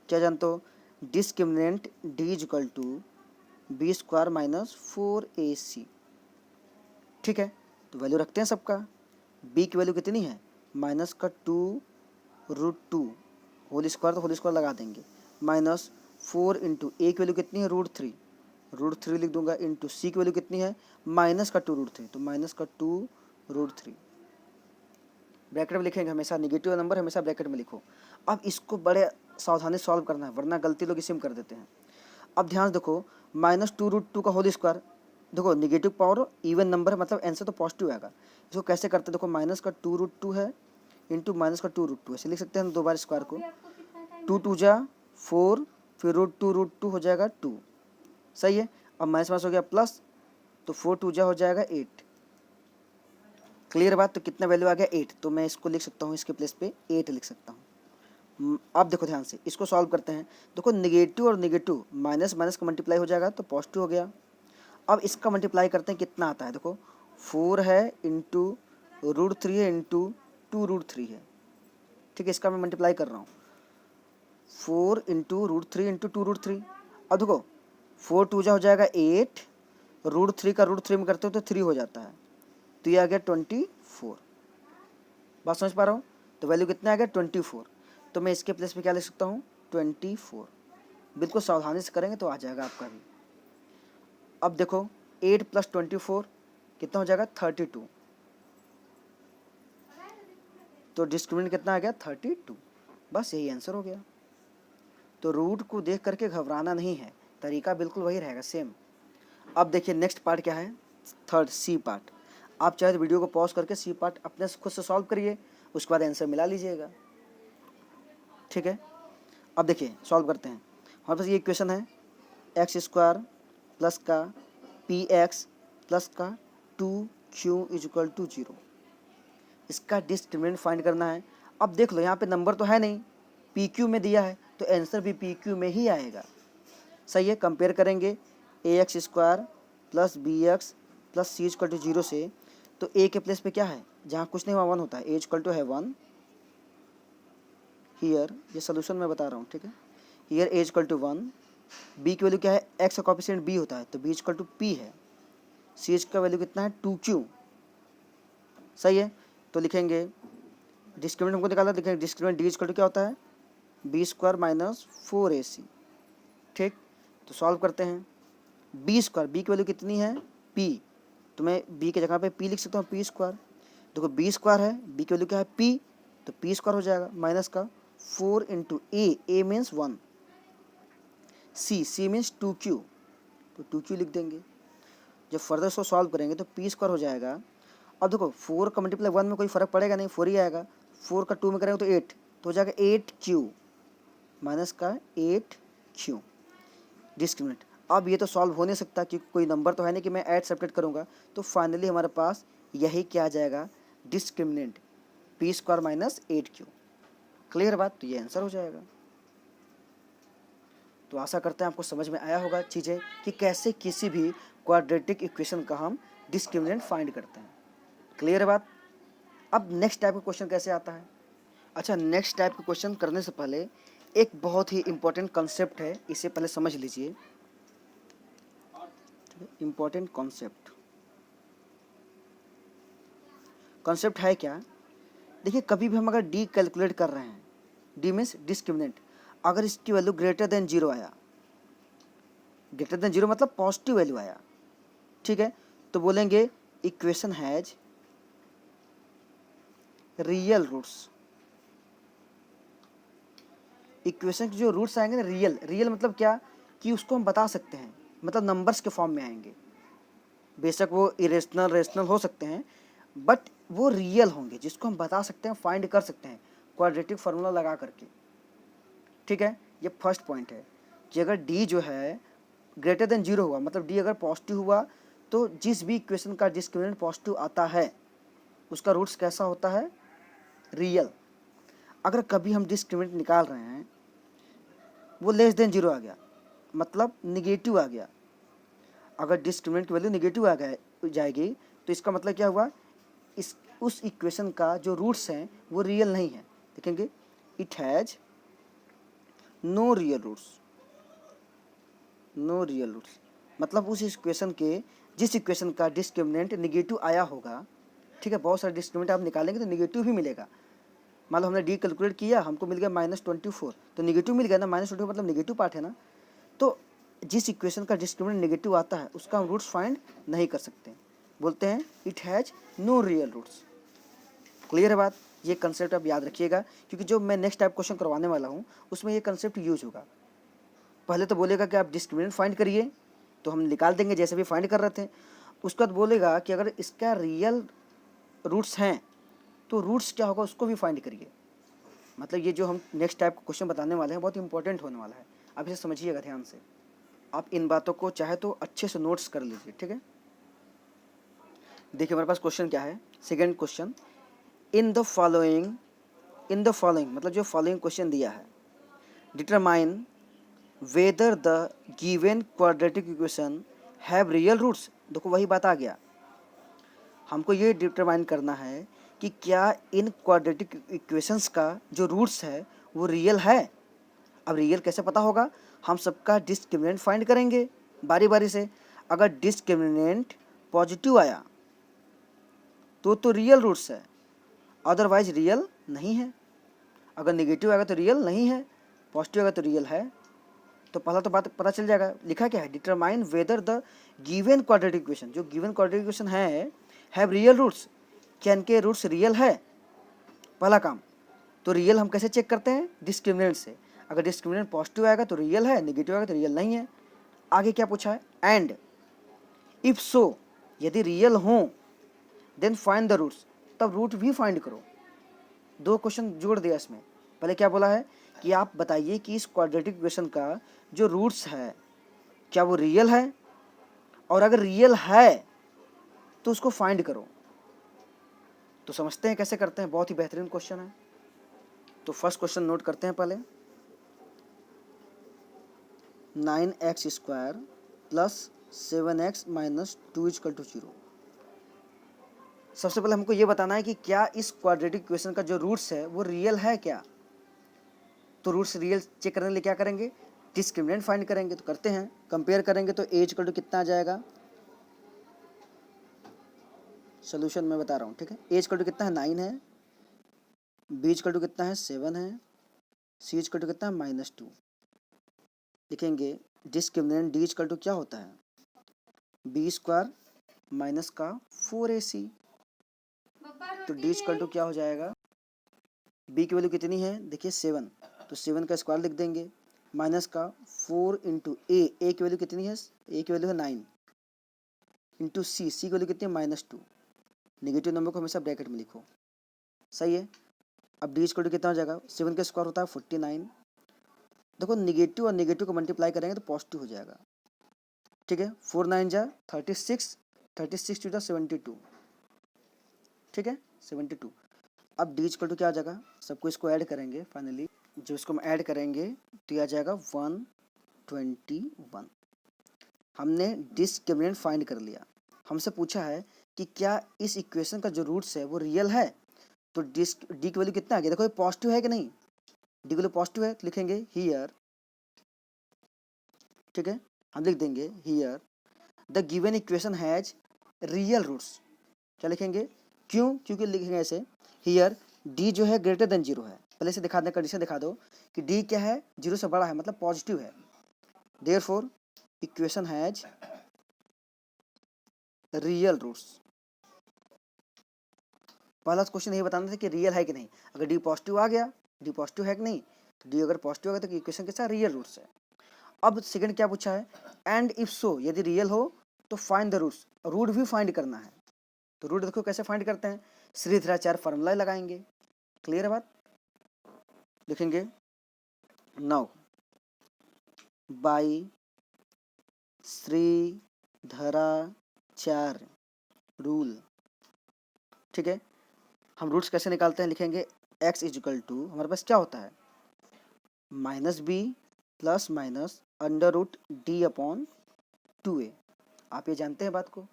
Speaker 1: क्या जानते हो, discriminant D equal to b square minus 4ac, ठीक है। तो वैल्यू रखते हैं सबका, b की वैल्यू कितनी है माइनस का 2√2, होल स्क्वायर तो होल स्क्वायर लगा देंगे, माइनस 4 इंटू ए की वैल्यू कितनी है √3 लिख दूंगा, इंटू सी की वैल्यू कितनी है माइनस का 2√3, तो माइनस का 2√3 ब्रैकेट में लिखेंगे, हमेशा निगेटिव नंबर हमेशा ब्रैकेट में लिखो। अब इसको बड़े सावधानी सॉल्व करना है, वरना गलती लोग इसी में कर देते हैं। अब ध्यान देखो, -2√2 का होल स्क्वायर, देखो निगेटिव पावर इवन नंबर मतलब आंसर तो पॉजिटिव आएगा। इसको कैसे करते हैं, देखो माइनस का 2√2 है इंटू माइनस का 2√2, ऐसे लिख सकते हैं हम दो बार स्क्वायर को, 2 2 जा 4, फिर √2 हो जाएगा 2, सही है। अब माइनस माइनस हो गया प्लस, तो 4 2 जा हो जाएगा 8। क्लियर बात, तो कितना वैल्यू आ गया 8, तो मैं इसको लिख सकता हूँ, इसके प्लेस पे 8 लिख सकता हूँ। अब देखो ध्यान से इसको सॉल्व करते हैं, देखो निगेटिव और निगेटिव माइनस माइनस का मल्टीप्लाई हो जाएगा तो पॉजिटिव हो गया। अब इसका मल्टीप्लाई करते हैं, कितना आता है, देखो 4 है इंटू √3 है इंटू 2√3 है, ठीक है। इसका मैं मल्टीप्लाई कर रहा हूँ, 4 इंटू √3 इंटू 2√3। अब देखो 4 2 जा हो जाएगा 8, √3 का √3 में करते हो तो 3 हो जाता है, तो ये आ गया 24। बात समझ पा रहा हूँ, तो वैल्यू कितना आ गया 24, तो मैं इसके प्लेस पे क्या लिख सकता हूँ 24। बिल्कुल सावधानी से करेंगे तो आ जाएगा आपका भी। अब देखो 8 प्लस 24 कितना हो जाएगा 32, तो डिस्क्रिमिनेंट कितना आ गया 32, बस यही आंसर हो गया। तो रूट को देख करके घबराना नहीं है, तरीका बिल्कुल वही रहेगा सेम। अब देखिए नेक्स्ट पार्ट क्या है, थर्ड सी पार्ट। आप चाहे तो वीडियो को पॉज करके सी पार्ट अपने खुद से सॉल्व करिए, उसके बाद आंसर मिला लीजिएगा, ठीक है। अब देखिए सॉल्व करते हैं, हमारे पास ये इक्वेशन है x² प्लस का px प्लस का 2q इक्वल टू 0। इसका डिस्क्रिमिनेंट फाइंड करना है। अब देख लो यहाँ पे नंबर तो है नहीं, pq में दिया है, तो आंसर भी pq में ही आएगा, सही है। कंपेयर करेंगे ax² plus bx plus c equal to 0 से, तो a के प्लेस पे क्या है, जहाँ कुछ नहीं वहाँ 1 होता है, a इक्वल टू है 1। हियर ये सोल्यूशन मैं बता रहा हूँ, ठीक है। Here a equal to 1, b की वैल्यू क्या है, x का कोफिशिएंट b होता है, तो b इक्वल टू p है, ch का वैल्यू कितना है 2q, सही है। तो लिखेंगे डिस्क्रिमिनेंट हमको निकाला, लिखेंगे डिस्क्रिमिनेंट d इक्वल टू क्या होता है b² माइनस 4ac, ठीक। तो सॉल्व करते हैं, b² b की वैल्यू कितनी है p, तो मैं b की जगह पे p लिख सकता हूँ p², देखो बी स्क्वायर है, बी की वैल्यू क्या है पी, तो पी स्क्वायर हो जाएगा माइनस का 4 इंटू ए मीन्स 1, सी मीन्स 2q, तो 2q लिख देंगे। जब फर्दर इसको सॉल्व करेंगे तो पी स्क्वायर हो जाएगा। अब देखो 4 का मल्टीप्लाई 1 में कोई फर्क पड़ेगा नहीं, 4 ही आएगा, 4 का 2 में करेंगे तो 8, तो हो जाएगा 8q माइनस का 8q डिस्क्रिमिनेंट। अब ये तो सॉल्व हो नहीं सकता क्योंकि कोई नंबर तो है नहीं कि मैं ऐड सब्ट्रैक्ट करूँगा, तो फाइनली हमारे पास यही क्या आ जाएगा discriminant P square minus 8q। Clear बात, तो ये आंसर हो जाएगा। तो आशा करते हैं आपको समझ में आया होगा चीज़ें कि कैसे किसी भी क्वाड्रेटिक इक्वेशन का हम डिस्क्रिमिनेंट फाइंड करते हैं। क्लियर बात। अब नेक्स्ट टाइप का क्वेश्चन कैसे आता है। अच्छा, नेक्स्ट टाइप का क्वेश्चन करने से पहले एक बहुत ही इंपॉर्टेंट कॉन्सेप्ट है, इसे पहले समझ लीजिए। इंपॉर्टेंट कॉन्सेप्ट है क्या, देखिए कभी भी हम अगर डी कैलकुलेट कर रहे हैं, डी मीन्स डिस्क्रिमिनेंट, अगर इसकी वैल्यू ग्रेटर देन जीरो आया, ग्रेटर देन जीरो मतलब पॉजिटिव वैल्यू आया, ठीक है, तो बोलेंगे equation has real roots. Equation के जो रूट्स आएंगे ना रियल, रियल मतलब क्या कि उसको हम बता सकते हैं, मतलब नंबर्स के फॉर्म में आएंगे, बेशक वो इरेशनल रेशनल हो सकते हैं बट वो रियल होंगे, जिसको हम बता सकते हैं, फाइंड कर सकते हैं क्वाड्रेटिक फार्मूला लगा करके। ठीक है, ये फर्स्ट पॉइंट है कि अगर डी जो है ग्रेटर देन जीरो हुआ, मतलब डी अगर पॉजिटिव हुआ, तो जिस भी इक्वेशन का डिस्क्रिमिनेंट पॉजिटिव आता है उसका रूट्स कैसा होता है, रियल। अगर कभी हम डिस्क्रिमिनेंट निकाल रहे हैं वो लेस देन जीरो आ गया, मतलब निगेटिव आ गया, अगर डिस्क्रिमिनेंट की वैल्यू निगेटिव आ गया जाएगी तो इसका मतलब क्या हुआ, इस उस इक्वेशन का जो रूट्स हैं वो रियल नहीं है। देखेंगे it has no real roots, no real roots मतलब उस इक्वेशन के, जिस इक्वेशन का डिस्क्रिमिनेंट निगेटिव आया होगा, ठीक है, बहुत सारे डिस्क्रिमिनेंट आप निकालेंगे तो निगेटिव ही मिलेगा। मान लो हमने डी कैलकुलेट किया, हमको मिल गया -24, तो निगेटिव मिल गया ना, -24 मतलब निगेटिव पार्ट है ना, तो जिस इक्वेशन का डिस्क्रिमिनेंट नेगेटिव आता है उसका हम रूट्स फाइंड नहीं कर सकते, बोलते हैं it has no real roots. Clear है बात, ये कंसेप्ट आप याद रखिएगा क्योंकि जो मैं नेक्स्ट टाइप क्वेश्चन करवाने वाला हूँ उसमें ये कंसेप्ट यूज होगा। पहले तो बोलेगा कि आप डिस्क्रिमिनेंट फाइंड करिए, तो हम निकाल देंगे जैसे भी फाइंड कर रहे थे। उसके बाद बोलेगा कि अगर इसका रियल रूट्स हैं तो रूट्स क्या होगा उसको भी फाइंड करिए। मतलब ये जो हम नेक्स्ट टाइप का क्वेश्चन बताने वाले हैं बहुत इंपॉर्टेंट होने वाला है, आप इसे समझिएगा ध्यान से। आप इन बातों को चाहे तो अच्छे से नोट्स कर लीजिए, ठीक है। देखिए हमारे पास क्वेश्चन क्या है, second question, in the following मतलब जो फॉलोइंग क्वेश्चन दिया है, determine whether the given quadratic equation have real roots. देखो वही बात आ गया, हमको ये डिटरमाइन करना है कि क्या इन क्वाड्रेटिक इक्वेशंस का जो रूट्स है वो रियल है। अब रियल कैसे पता होगा, हम सबका डिस्क्रिमिनेंट फाइंड करेंगे बारी बारी से। अगर डिस्क्रिमिनेंट पॉजिटिव आया तो रियल रूट्स है, अदरवाइज रियल नहीं है। अगर नेगेटिव आएगा तो रियल नहीं है, पॉजिटिव आएगा तो रियल है। तो पहला तो बात पता चल जाएगा, लिखा क्या है, determine whether the given quadratic equation, जो गिवन क्वाड्रेटिक इक्वेशन है हैव रियल रूट्स, क्या इनके रूट्स रियल है, पहला काम। तो रियल हम कैसे चेक करते हैं, डिस्क्रिमिनेंट से। अगर डिस्क्रिमिनेंट पॉजिटिव आएगा तो रियल है, नेगेटिव आएगा तो रियल नहीं है। आगे क्या पूछा है, एंड इफ सो, यदि रियल हो देन फाइंड द रूट्स, तब रूट भी फाइंड करो। दो क्वेश्चन जोड़ दिया इसमें। पहले क्या बोला है कि आप बताइए कि इस क्वाड्रेटिक इक्वेशन का जो रूट्स है क्या वो रियल है, और अगर रियल है तो उसको फाइंड करो। तो समझते हैं कैसे करते हैं, बहुत ही बेहतरीन क्वेश्चन है। तो फर्स्ट क्वेश्चन नोट करते हैं पहले, 9x² + 7x - 2 = 0। सबसे पहले हमको ये बताना है कि क्या इस क्वाड्रेटिक इक्वेशन का जो रूट्स है वो रियल है क्या। तो रूट्स रियल चेक करने के लिए क्या करेंगे, डिस्क्रिमिनेंट फाइंड करेंगे। तो करते हैं, कंपेयर करेंगे तो a = कितना आ जाएगा, सोल्यूशन मैं बता रहा हूँ, ठीक है। a = कितना है, 9 है, b = कितना है, 7 है, c = कितना है, -2। लिखेंगे डिस्क्रिमिनेंट d = क्या होता है, b² - 4ac। तो डी इक्वल टू क्या हो जाएगा, बी की वैल्यू कितनी है देखिए 7, तो 7 का स्क्वायर लिख देंगे, माइनस का 4 इंटू ए की वैल्यू कितनी है, ए की वैल्यू है 9, इंटू सी की वैल्यू कितनी है -2। नेगेटिव नंबर को हमेशा ब्रैकेट में लिखो, सही है। अब डी इक्वल टू कितना हो जाएगा, 7 का स्क्वायर होता है 49, देखो निगेटिव और निगेटिव को मल्टीप्लाई करेंगे तो पॉजिटिव हो जाएगा, ठीक है। 4 9 जा 36, 36 टू 72, ठीक है 72। अब डी इक्वल टू क्या आ जाएगा, सबको इसको ऐड करेंगे, फाइनली जब इसको हम ऐड करेंगे तो ये आ जाएगा 121। हमने डिस्क्रिमिनेंट फाइंड कर लिया। हमसे पूछा है कि क्या इस इक्वेशन का जो रूट्स है वो रियल है, तो डी की वैल्यू कितना आ गया, देखो ये पॉजिटिव है कि नहीं, डी की वैल्यू पॉजिटिव है तो लिखेंगे हियर, ठीक है, हम लिख देंगे here the given equation has real roots. क्या लिखेंगे, क्यों, क्योंकि लिखेंगे ऐसे, हियर डी जो है ग्रेटर देन 0 है, पहले से दिखा दें, कंडीशन दिखा दो कि डी क्या है, 0 से बड़ा है मतलब पॉजिटिव है, therefore equation has real roots. पहला क्वेश्चन ये बताना था कि रियल है कि नहीं, अगर डी पॉजिटिव आ गया, डी पॉजिटिव है कि नहीं, तो डी अगर पॉजिटिव आ गया तो इक्वेशन के साथ रियल रूट्स है। अब सेकंड क्या पूछा है, एंड इफ सो, यदि रियल हो तो फाइंड द रूट्स, रूट भी फाइंड करना है। तो रूट देखो कैसे फाइंड करते हैं, श्रीधराचार्य फार्मूला लगाएंगे, क्लियर है बात, लिखेंगे नाउ बाई श्रीधराचार्य रूल, ठीक है। हम रूट्स कैसे निकालते हैं, लिखेंगे x इजिकल टू, हमारे पास क्या होता है -b plus minus under root D upon 2a। आप ये जानते हैं बात को,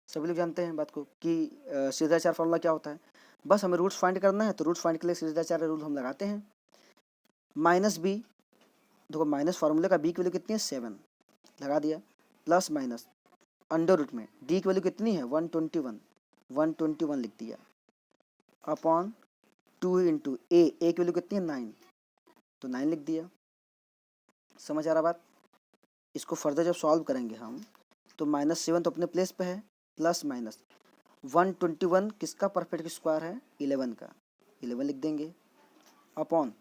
Speaker 1: सभी लोग जानते हैं बात को कि श्रीधराचार्य फॉर्मूला क्या होता है, बस हमें रूट्स फाइंड करना है, तो रूट्स फाइंड के लिए श्रीधराचार्य रूल हम लगाते हैं। -b, देखो माइनस फार्मूले का b की वैल्यू कितनी है 7, लगा दिया, प्लस माइनस अंडर रूट में d की वैल्यू कितनी है 121 लिख दिया, अपॉन 2 इंटू ए की वैल्यू कितनी है 9, तो 9 लिख दिया। समझ आ रहा बात, इसको फर्दर जब सॉल्व करेंगे हम तो -7 तो अपने प्लेस पे है, प्लस माइनस 121 किसका परफेक्ट स्क्वायर है 11 का, 11 लिख देंगे, अपॉन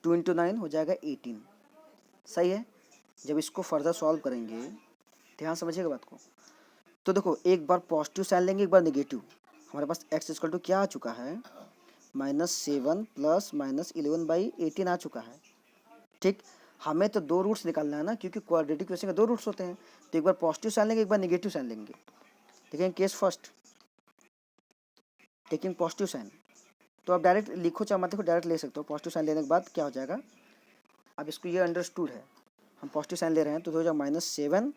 Speaker 1: 2 इंटू 9 हो जाएगा 18, सही है। जब इसको फर्दर सॉल्व करेंगे, ध्यान समझिएगा बात को, तो देखो एक बार पॉजिटिव साइन लेंगे, एक बार नेगेटिव, हमारे पास x इक्वल टू क्या आ चुका है -7 प्लस -11/18 आ चुका है, ठीक। हमें तो दो रूट्स निकालना है ना, क्योंकि क्वाड्रेटिक इक्वेशन के दो रूट्स होते हैं, तो एक बार पॉजिटिव साइन लेंगे, एक बार नेगेटिव साइन लेंगे। देखें case first, taking positive sign, तो आप डायरेक्ट लिखो चाहे मत लिखो, डायरेक्ट ले सकते हो। पॉजिटिव साइन लेने के बाद क्या हो जाएगा, अब इसको ये अंडरस्टूड है, हम पॉजिटिव साइन ले रहे हैं तो हो जाएगा -7,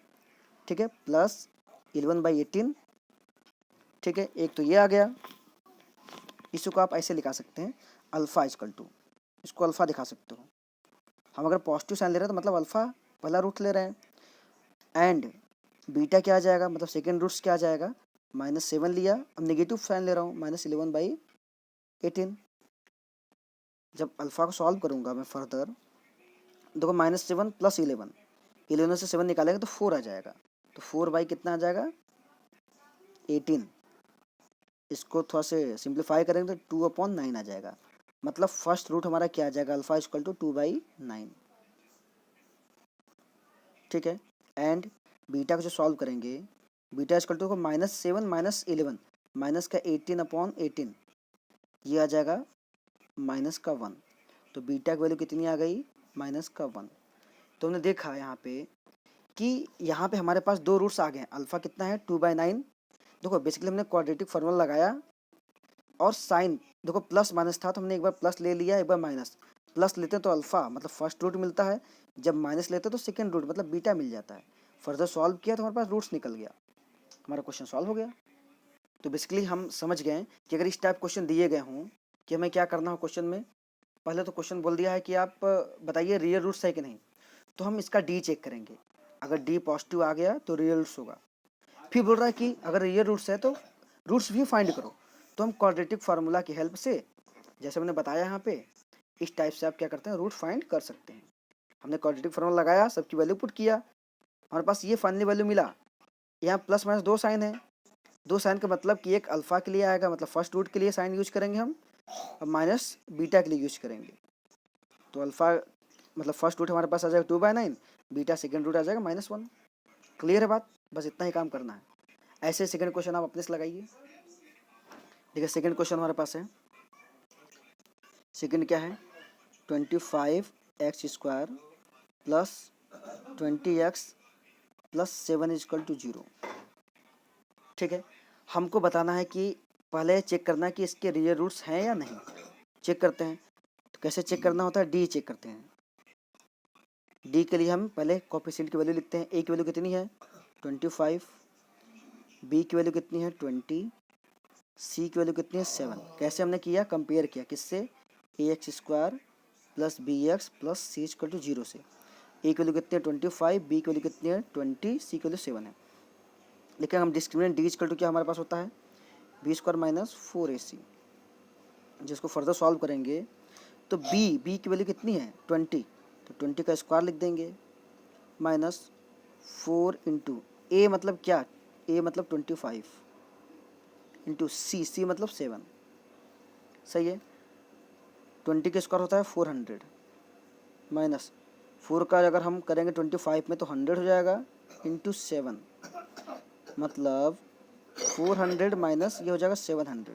Speaker 1: ठीक है, प्लस 11/18, ठीक है। एक तो ये आ गया, इसको आप ऐसे लिखा सकते हैं अल्फा इक्वल टू, इसको अल्फा दिखा सकते हो। हम अगर पॉजिटिव साइन ले रहे हैं तो मतलब अल्फा पहला रूट ले रहे हैं, एंड बीटा क्या आ जाएगा, मतलब सेकेंड रूट्स क्या आ जाएगा, -7 लिया, अब नेगेटिव साइन ले रहा हूँ -11/18। जब अल्फा को सॉल्व करूँगा मैं फर्दर, देखो -7 प्लस 11 से 7 निकालेंगे तो 4 आ जाएगा, तो 4 कितना आ जाएगा 18। इसको थोड़ा से सिंप्लीफाई करेंगे तो 2/9 आ जाएगा, मतलब फर्स्ट रूट हमारा क्या आ जाएगा, अल्फा इक्वल टू 2/9, ठीक है। एंड बीटा को जो सॉल्व करेंगे, बीटा इक्वल टू -7 -11, माइनस का 18/18, ये आ जाएगा -1, तो बीटा की वैल्यू कितनी आ गई -1। तो हमने देखा यहाँ पे कि यहाँ पे हमारे पास दो रूट्स आ गए हैं, अल्फा कितना है 2/9, देखो बेसिकली हमने क्वाड्रेटिक फार्मूला लगाया, और साइन देखो प्लस माइनस था तो हमने एक बार प्लस ले लिया, एक बार माइनस, प्लस लेते हैं तो अल्फा मतलब फर्स्ट रूट मिलता है, जब माइनस लेते हैं तो सेकेंड रूट मतलब बीटा मिल जाता है। फर्दर सॉल्व किया तो हमारे पास रूट्स निकल गया, हमारा क्वेश्चन सॉल्व हो गया। तो बेसिकली हम समझ गए कि अगर इस टाइप क्वेश्चन दिए गए हों कि हमें क्या करना हो क्वेश्चन में, पहले तो क्वेश्चन बोल दिया है कि आप बताइए रियल रूट्स है कि नहीं, तो हम इसका डी चेक करेंगे, अगर डी पॉजिटिव आ गया तो रियल रूट्स होगा। फिर बोल रहा है कि अगर रियल रूट्स है तो रूट्स भी फाइंड करो, तो हम क्वाड्रेटिक फार्मूला की हेल्प से, जैसे मैंने बताया यहाँ पे, इस टाइप से आप क्या करते हैं रूट फाइंड कर सकते हैं। हमने क्वाड्रेटिक फार्मूला लगाया, सबकी वैल्यू पुट किया, हमारे पास ये फाइनली वैल्यू मिला। यहाँ प्लस माइनस दो साइन है, दो साइन का मतलब कि एक अल्फा के लिए आएगा, मतलब फर्स्ट रूट के लिए साइन यूज करेंगे हम, और माइनस बीटा के लिए यूज करेंगे। तो अल्फा मतलब फर्स्ट रूट हमारे पास आ जाएगा 2/9, बीटा सेकेंड रूट आ जाएगा -1। क्लियर है बात? बस इतना ही काम करना है। ऐसे सेकंड क्वेश्चन आप अपने से लगाइए। देखिए सेकंड क्वेश्चन हमारे पास है, सेकंड क्या है, 25x² प्लस 20x प्लस 7 = 0। ठीक है, हमको बताना है कि पहले चेक करना है कि इसके रियल रूट्स हैं या नहीं। चेक करते हैं, तो कैसे चेक करना होता है, डी चेक करते हैं। डी के लिए हम पहले कोएफिशिएंट की वैल्यू लिखते हैं। ए की वैल्यू कितनी है 25, बी की वैल्यू कितनी है 20, सी की वैल्यू कितनी है 7। कैसे हमने किया, कंपेयर किया किससे, ax² plus bx plus c = 0 से। ए की वैल्यू कितनी है 25, बी की वैल्यू कितनी है 20, सी की वैल्यू 7 है। लेकिन हम डिस्क्रिमिनेंट डी = क्या हमारे पास होता है b² माइनस 4ac। जिसको फर्दर सॉल्व करेंगे तो बी की वैल्यू कितनी है 20, तो 20 का स्क्वायर लिख देंगे माइनस 4 इंटू ए मतलब क्या, ए मतलब 25 इंटू सी मतलब 7। सही है, 20 का स्क्वायर होता है 400 माइनस 4 का अगर हम करेंगे 25 में तो 100 हो जाएगा इंटू 7, मतलब 400 माइनस ये हो जाएगा 700।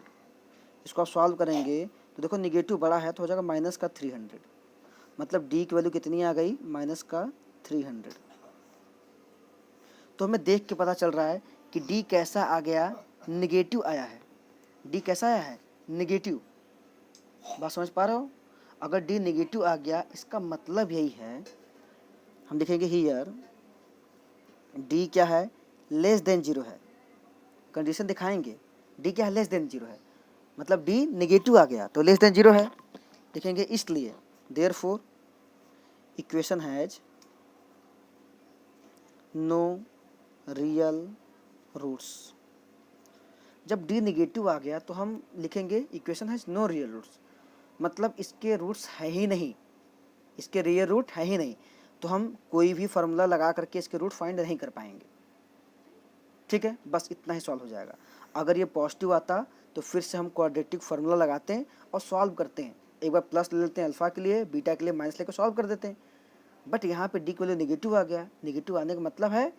Speaker 1: इसको आप सॉल्व करेंगे तो देखो निगेटिव बड़ा है तो हो जाएगा माइनस का 300, मतलब डी की वैल्यू कितनी आ गई माइनस का 300। तो हमें देख के पता चल रहा है कि डी कैसा आ गया, निगेटिव आया है। डी कैसा आया है, निगेटिव। बात समझ पा रहे हो? अगर डी निगेटिव आ गया इसका मतलब यही है, हम देखेंगे हियर डी क्या है, लेस देन 0 है। कंडीशन दिखाएंगे, डी क्या है, लेस देन 0 है, मतलब डी निगेटिव आ गया तो लेस देन 0 है। देखेंगे इसलिए therefore equation has no real roots. जब डी निगेटिव आ गया तो हम लिखेंगे equation has no real roots, मतलब इसके रूट्स है ही नहीं, इसके रियल रूट है ही नहीं, तो हम कोई भी फार्मूला लगा करके इसके रूट फाइंड नहीं कर पाएंगे। ठीक है, बस इतना ही सॉल्व हो जाएगा। अगर ये पॉजिटिव आता तो फिर से हम क्वाड्रेटिक फार्मूला लगाते हैं और सॉल्व करते हैं। एक बार प्लस ले लेते हैं अल्फा के लिए, बीटा के लिए माइनस लेकर सॉल्व कर देते हैं। बट यहाँ पे डी के लिए निगेटिव आ गया, निगेटिव आने का मतलब है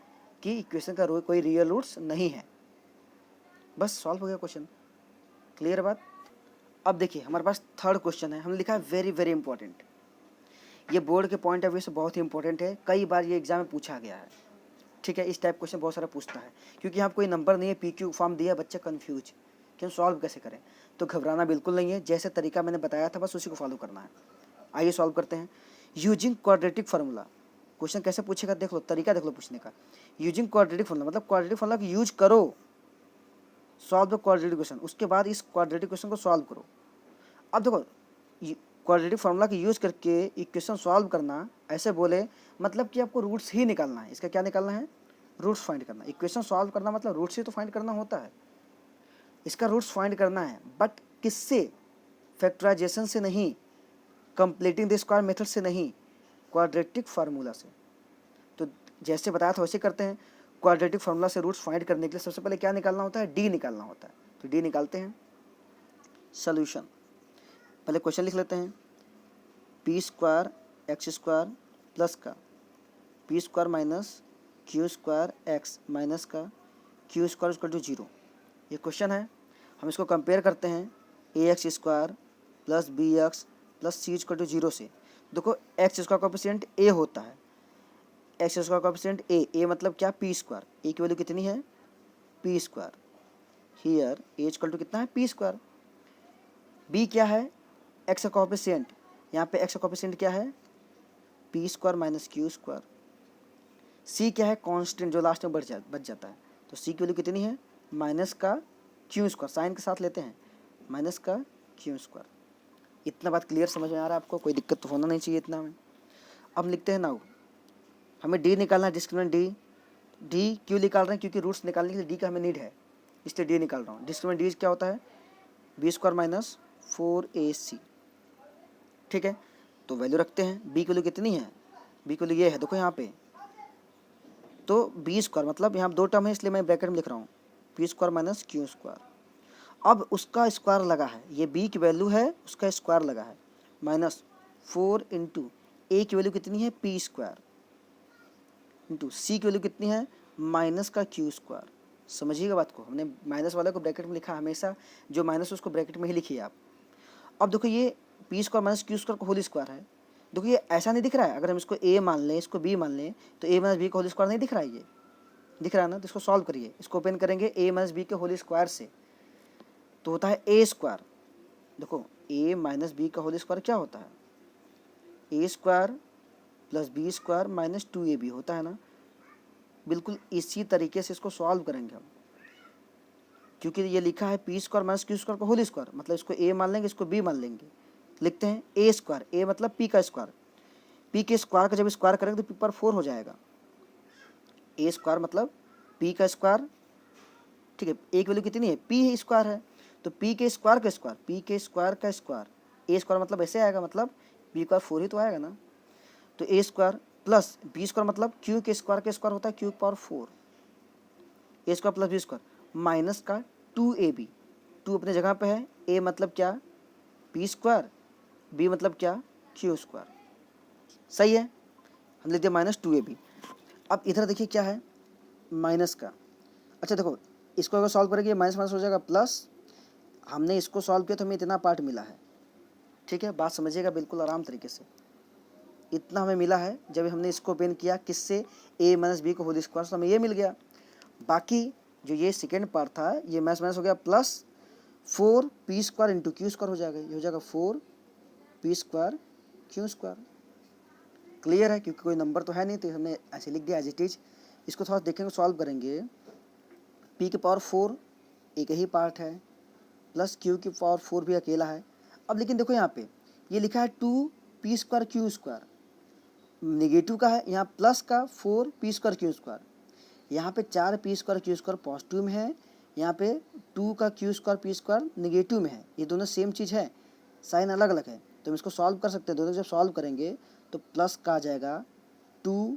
Speaker 1: कि इक्वेशन का कोई रियल रूट्स नहीं है। बस सॉल्व हो गया क्वेश्चन। क्लियर बात? अब देखिए हमारे पास थर्ड क्वेश्चन है, हमने लिखा है वेरी वेरी इंपॉर्टेंट। ये बोर्ड के पॉइंट ऑफ व्यू से बहुत ही इंपॉर्टेंट है, कई बार ये एग्जाम में पूछा गया है। ठीक है, इस टाइप क्वेश्चन बहुत सारा पूछता है, क्योंकि यहाँ कोई नंबर नहीं है, PQ फॉर्म दिया, बच्चे कन्फ्यूज कि हम सॉल्व कैसे करें। तो घबराना बिल्कुल नहीं है, जैसे तरीका मैंने बताया था बस उसी को फॉलो करना है। आइए सॉल्व करते हैं। यूजिंग क्वाड्रेटिक फार्मूला, क्वेश्चन कैसे पूछेगा देख लो, तरीका देख लो पूछने का। यूजिंग क्वाड्रेटिक फार्मूला मतलब क्वाड्रेटिक फार्मूला की यूज करो, सॉल्व द क्वाड्रेटिक क्वेश्चन, उसके बाद इस क्वाड्रेटिक क्वेश्चन को सॉल्व करो। अब देखो क्वाड्रेटिक फार्मूला की यूज करके इक्वेशन सॉल्व करना, ऐसे बोले मतलब कि आपको रूट्स ही निकालना है। इसका क्या निकालना है, रूट्स फाइंड करना। इक्वेशन सॉल्व करना मतलब रूट्स ही तो फाइंड करना होता है, इसका रूट्स फाइंड करना है। बट किससे, फैक्टराइजेशन से नहीं, कंप्लीटिंग द स्क्वायर मेथड से नहीं, क्वाड्रेटिक फार्मूला से। तो जैसे बताया था वैसे करते हैं। क्वाड्रेटिक फार्मूला से रूट्स फाइंड करने के लिए सबसे पहले क्या निकालना होता है, डी निकालना होता है। तो डी निकालते हैं। सोल्यूशन, पहले क्वेश्चन लिख लेते हैं। p² x² प्लस का p² minus q² x minus का q² = 0, ये क्वेश्चन है। हम इसको कंपेयर करते हैं ax² plus bx plus c = 0 से। देखो x² का कोएफिशिएंट a होता है, x² का कोएफिशिएंट a मतलब क्या, p²। a की वैल्यू कितनी है p², हियर a = कितना है p²। b क्या है, x का कोएफिशिएंट, यहाँ पे x का कोएफिशिएंट क्या है p² माइनस q²। c क्या है, कांस्टेंट जो लास्ट में बच जाता है, तो c की वैल्यू कितनी है माइनस का q², साइन के साथ लेते हैं माइनस का q²। इतना बात क्लियर समझ में आ रहा है आपको, कोई दिक्कत तो होना नहीं चाहिए इतना में। अब लिखते हैं नाउ, हमें डी निकालना है, डिस्क्रिमिनेंट डी क्यों निकाल रहे हैं, क्योंकि रूट्स निकालने के लिए डी का हमें नीड है, इसलिए डी निकाल रहा हूँ। डिस्क्रिमिनेंट डी क्या होता है, b² माइनस 4ac। ठीक है, तो वैल्यू रखते हैं। बी की वैल्यू कितनी है, बी की वैल्यू ये है, देखो यहाँ पे, तो b² मतलब यहाँ दो टर्म है इसलिए मैं ब्रैकेट में लिख रहा हूँ, P square minus Q square. अब उसका स्क्वायर लगा है, ये बी की वैल्यू है, उसका स्क्वायर लगा है, माइनस 4 इंटू ए की वैल्यू कितनी है पी स्क्वायर, इंटू सी की वैल्यू कितनी है माइनस का क्यू स्क्वायर। समझिएगा बात को, हमने माइनस वाले को ब्रैकेट में लिखा, हमेशा जो माइनस उसको ब्रैकेट में ही लिखिए आप। अब देखो ये P square minus Q square का होल स्क्वायर है। देखो ये ऐसा नहीं दिख रहा है, अगर हम इसको ए मान लें, इसको बी मान लें, तो ए माइनस बी का होल स्क्वायर नहीं दिख रहा है, ये दिख रहा है ना। तो इसको सॉल्व करिए, इसको ओपन करेंगे ए माइनस बी के होल स्क्वायर से, तो होता है ए स्क्वायर। देखो ए माइनस बी का होल स्क्वायर क्या होता है, A square plus B square minus 2ab होता है ना। बिल्कुल इसी तरीके से इसको सॉल्व करेंगे हम, क्योंकि ये लिखा है P square minus Q square का होल स्क्वायर, मतलब इसको ए मान लेंगे, इसको बी मान लेंगे। लिखते हैं ए स्क्वायर, ए मतलब पी का स्क्वायर, पी के स्क्वायर का जब स्क्वायर करेंगे तो पी पर 4 हो जाएगा। ए स्क्वायर मतलब पी का स्क्वायर, ठीक है, ए की वैल्यू कितनी है पी है, स्क्वायर है, तो पी के स्क्वायर का स्क्वायर, पी के स्क्वायर का स्क्वायर, ए स्क्वायर मतलब ऐसे आएगा, मतलब पी स्क्वायर 4 ही तो आएगा ना। तो A square plus B square मतलब क्यू के स्क्वायर होता है Q power 4, A square plus B square minus का 2ab, 2 अपने जगह पे है, ए मतलब क्या पी स्क्वायर, बी मतलब क्या क्यू स्क्वायर, सही है, हम लिख दिया माइनस 2ab। अब इधर देखिए क्या है माइनस का, अच्छा देखो इसको अगर सॉल्व करेंगे माइनस माइनस हो जाएगा प्लस, हमने इसको सॉल्व किया तो हमें इतना पार्ट मिला है, ठीक है, बात समझिएगा बिल्कुल आराम तरीके से। इतना हमें मिला है जब हमने इसको ओपन किया किससे, ए माइनस बी को होल स्क्वायर, तो हमें ये मिल गया। बाकी जो ये सेकेंड पार्ट था ये माइनस माइनस हो गया plus 4 P square into Q square हो जाएगा, ये हो जाएगा 4 P square Q square. Clear है, क्योंकि कोई नंबर तो है नहीं तो हमने ऐसे लिख दिया एज इट इज। इसको थोड़ा देखेंगे, सॉल्व करेंगे, पी के पावर 4 एक ही पार्ट है, प्लस क्यू की पावर 4 भी अकेला है। अब लेकिन देखो यहाँ पे ये लिखा है 2 P square Q square, negative का है, यहाँ प्लस का 4 पी स्क्वायर क्यू स्क्वायर, यहाँ पे 4 P square Q square positive में है, यहाँ पे 2 का q square P square negative में है, ये दोनों सेम चीज़ है, साइन अलग अलग है, तो हम इसको सॉल्व कर सकते हैं। दोनों जब सॉल्व करेंगे तो प्लस का आ जाएगा 2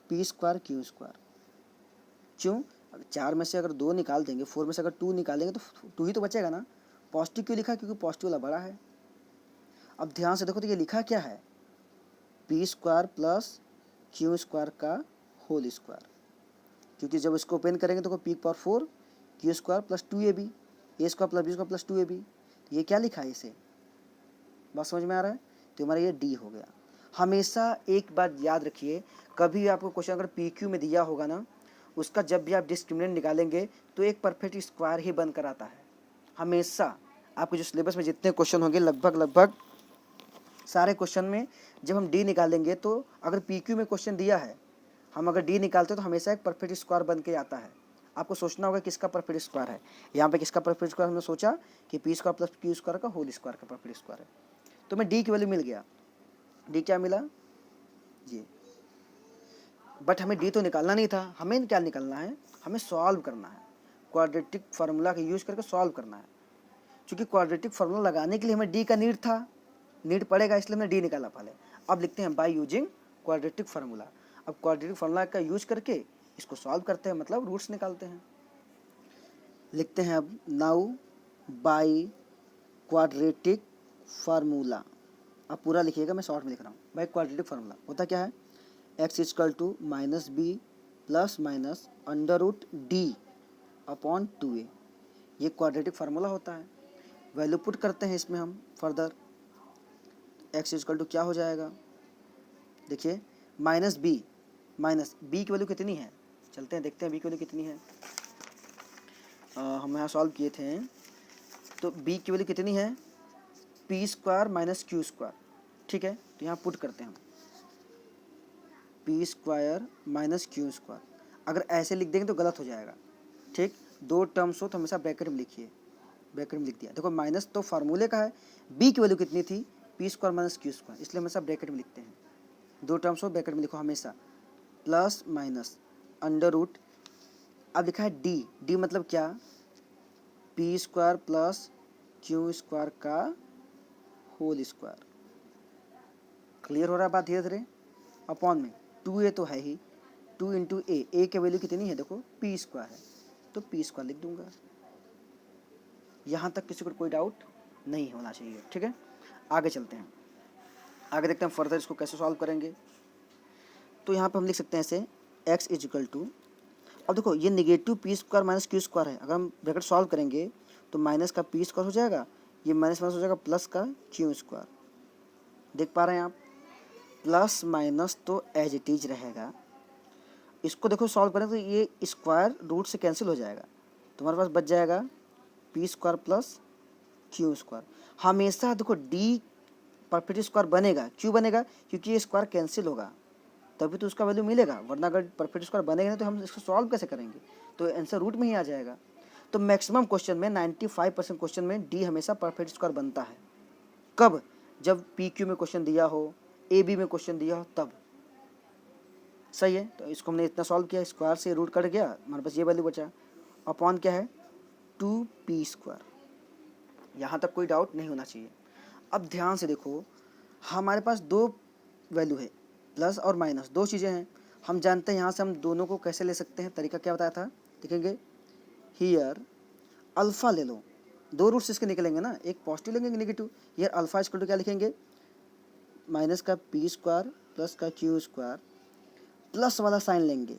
Speaker 1: पी स्क्वायर क्यू स्क्वायर। क्यों, 4 में से अगर 2 निकाल देंगे, 4 में से अगर 2 निकालेंगे तो 2 ही तो बचेगा ना। पॉजिटिव क्यों लिखा, क्योंकि पॉजिटिव वाला बड़ा है। अब ध्यान से देखो तो ये लिखा क्या है, P square plus Q square का होल स्क्वायर, क्योंकि जब इसको ओपन करेंगे तो P power 4 Q square plus 2ab, A square plus B square plus 2ab, ये क्या लिखा है इसे, बात समझ में आ रहा है। तो हमारा ये डी हो गया। हमेशा एक बात याद रखिए, कभी आपको क्वेश्चन अगर पी क्यू में दिया होगा ना, उसका जब भी आप डिस्क्रिमिनेंट निकालेंगे तो एक परफेक्ट स्क्वायर ही बनकर आता है। हमेशा आपके जो सिलेबस में जितने क्वेश्चन होंगे लगभग सारे क्वेश्चन में जब हम डी निकालेंगे, तो अगर पी क्यू में क्वेश्चन दिया है, हम अगर डी निकालते हैं तो हमेशा एक परफेक्ट स्क्वायर बन के आता है। आपको सोचना होगा किसका परफेक्ट स्क्वायर है, यहाँ पे किसका परफेक्ट स्क्वायर, हमने सोचा कि P square plus Q square का होल स्क्वायर का परफेक्ट स्क्वायर है। तो हमें डी की वैल्यू मिल गया, डी क्या मिला जी, बट हमें डी तो निकालना नहीं था, हमें क्या निकालना है, हमें सॉल्व करना है, क्वाड्रेटिक फार्मूला का यूज करके सॉल्व करना है। क्योंकि क्वाड्रेटिक फार्मूला लगाने के लिए हमें डी का नीड था, नीड पड़ेगा, इसलिए हमने डी निकाला पहले। अब लिखते हैं बाय यूजिंग क्वाड्रेटिक फार्मूला। अब क्वाड्रेटिक फार्मूला का यूज करके इसको सॉल्व करते हैं, मतलब रूट्स निकालते हैं। लिखते हैं अब नाउ बाय क्वाड्रेटिक फार्मूला। अब पूरा लिखिएगा, मैं शॉर्ट में लिख रहा हूँ। बाय क्वाड्रेटिक फार्मूला होता क्या है, x is equal to minus B plus minus under root D upon 2a, ये क्वाड्रेटिक फार्मूला होता है। वैल्यू पुट करते हैं इसमें हम फर्दर, एक्स इजकल टू क्या हो जाएगा, देखिए माइनस बी की वैल्यू कितनी है, चलते हैं देखते हैं बी की वैल्यू कितनी है। हम यहाँ सॉल्व किए थे, तो बी की वैल्यू कितनी है, P square minus Q square, ठीक है। तो यहाँ पुट करते हैं हम P square minus Q square. अगर ऐसे लिख देंगे तो गलत हो जाएगा, ठीक, 2 टर्म्स हो तो हमेशा ब्रैकेट में लिखिए, ब्रैकेट में लिख दिया। देखो माइनस तो फार्मूले का है, बी की वैल्यू कितनी थी, P square minus Q square, इसलिए हमेशा ब्रैकेट में लिखते हैं। 2 टर्म्स हो ब्रैकेट में लिखो हमेशा, प्लस माइनस अंडर रूट, अब लिखा है डी, डी मतलब क्या, P square plus Q square का होल स्क्वायर। क्लियर हो रहा है बात धीरे धीरे। अपॉन में 2a तो है ही, 2 इंटू ए की वैल्यू कितनी है, देखो पी स्क्वायर है, तो पी स्क्वायर लिख दूंगा। यहाँ तक किसी को कोई डाउट नहीं होना चाहिए, ठीक है। आगे चलते हैं, आगे देखते हैं फर्दर इसको कैसे सॉल्व करेंगे। तो यहाँ पे हम लिख सकते हैं ऐसे x इज इक्वल टू, अब देखो ये negative P square minus Q square है, अगर हम ब्रैकेट सॉल्व करेंगे तो माइनस का पी स्क्वायर हो जाएगा, ये माइनस माइनस हो जाएगा प्लस का क्यू स्क्वायर। देख पा रहे हैं आप, प्लस माइनस तो एज इट इज रहेगा। इसको देखो सॉल्व करें तो ये स्क्वायर रूट से कैंसिल हो जाएगा, तुम्हारे पास बच जाएगा P square plus Q square. हमेशा देखो डी परफेक्ट स्क्वायर बनेगा, क्यों बनेगा, क्योंकि ये स्क्वायर कैंसिल होगा तभी तो उसका वैल्यू मिलेगा, वरना अगर परफेक्ट स्क्वायर बनेगा नहीं तो हम इसको सॉल्व कैसे करेंगे, तो आंसर रूट में ही आ जाएगा। तो मैक्सिमम क्वेश्चन में 95% क्वेश्चन में डी हमेशा परफेक्ट स्क्वायर बनता है। कब, जब पी क्यू में क्वेश्चन दिया हो, ए बी में क्वेश्चन दिया हो, तब। सही है, तो इसको हमने इतना सॉल्व किया, स्क्वायर से रूट कट गया, हमारे पास ये वैल्यू बचा, अपॉन क्या है 2p स्क्वायर। यहाँ तक कोई डाउट नहीं होना चाहिए। अब ध्यान से देखो, हमारे पास दो वैल्यू है, प्लस और माइनस, दो चीज़ें हैं। हम जानते हैं यहाँ से हम दोनों को कैसे ले सकते हैं, तरीका क्या बताया था, देखेंगे हियर अल्फ़ा ले लो, दो रूट्स इसके निकलेंगे ना, एक पॉजिटिव लेंगे एक negative. Here alpha equal to क्या लिखेंगे, माइनस का पी स्क्वायर प्लस का क्यू स्क्वायर, प्लस वाला साइन लेंगे,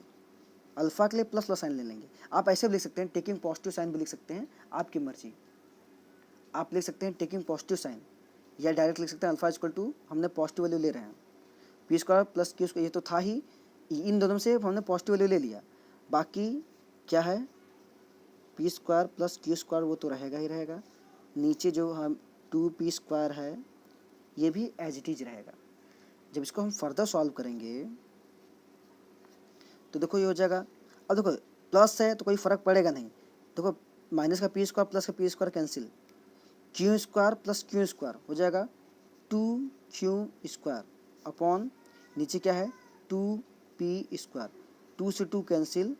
Speaker 1: अल्फ़ा के लिए प्लस वाला साइन ले लेंगे। आप ऐसे भी लिख सकते हैं, टेकिंग पॉजिटिव साइन भी लिख सकते हैं, आपकी मर्जी। आप लिख सकते हैं टेकिंग पॉजिटिव साइन, या डायरेक्ट लिख सकते हैं अल्फ़ा इक्वल टू, हमने पॉजिटिव वैल्यू ले रहे हैं, P square plus Q square, ये तो था ही, इन दोनों से हमने पॉजिटिव वैल्यू ले लिया, बाकी क्या है P square plus Q square वो तो रहेगा ही रहेगा, नीचे जो हम 2p स्क्वायर है ये भी एज इट इज रहेगा। जब इसको हम फर्दर सॉल्व करेंगे तो देखो ये हो जाएगा, अब देखो प्लस है तो कोई फ़र्क पड़ेगा नहीं, देखो माइनस का पी स्क्वायर प्लस का p square cancel, Q square plus Q square हो जाएगा 2q स्क्वायर, अपॉन नीचे क्या है 2p स्क्वायर, 2 से 2 कैंसिल,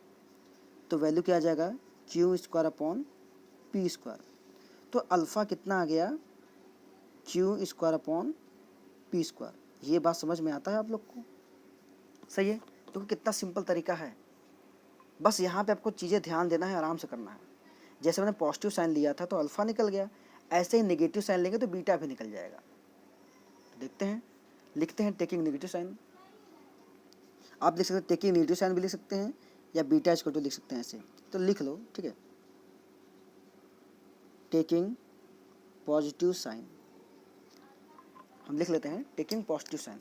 Speaker 1: तो वैल्यू क्या आ जाएगा Q square upon P square. तो अल्फ़ा कितना आ गया, Q square upon P square. ये बात समझ में आता है आप लोग को, सही है। तो कितना सिंपल तरीका है, बस यहाँ पे आपको चीज़ें ध्यान देना है, आराम से करना है। जैसे मैंने पॉजिटिव साइन लिया था तो अल्फ़ा निकल गया, ऐसे ही नेगेटिव साइन लेंगे तो बीटा भी निकल जाएगा। तो देखते हैं, लिखते हैं टेकिंग नेगेटिव साइन, आप लिख सकते हैं टेकिंग नेगेटिव साइन भी लिख सकते हैं, या बीटा इक्वल टू लिख सकते हैं ऐसे, तो लिख लो, ठीक है। टेकिंग पॉजिटिव साइन, हम लिख लेते हैं टेकिंग पॉजिटिव साइन।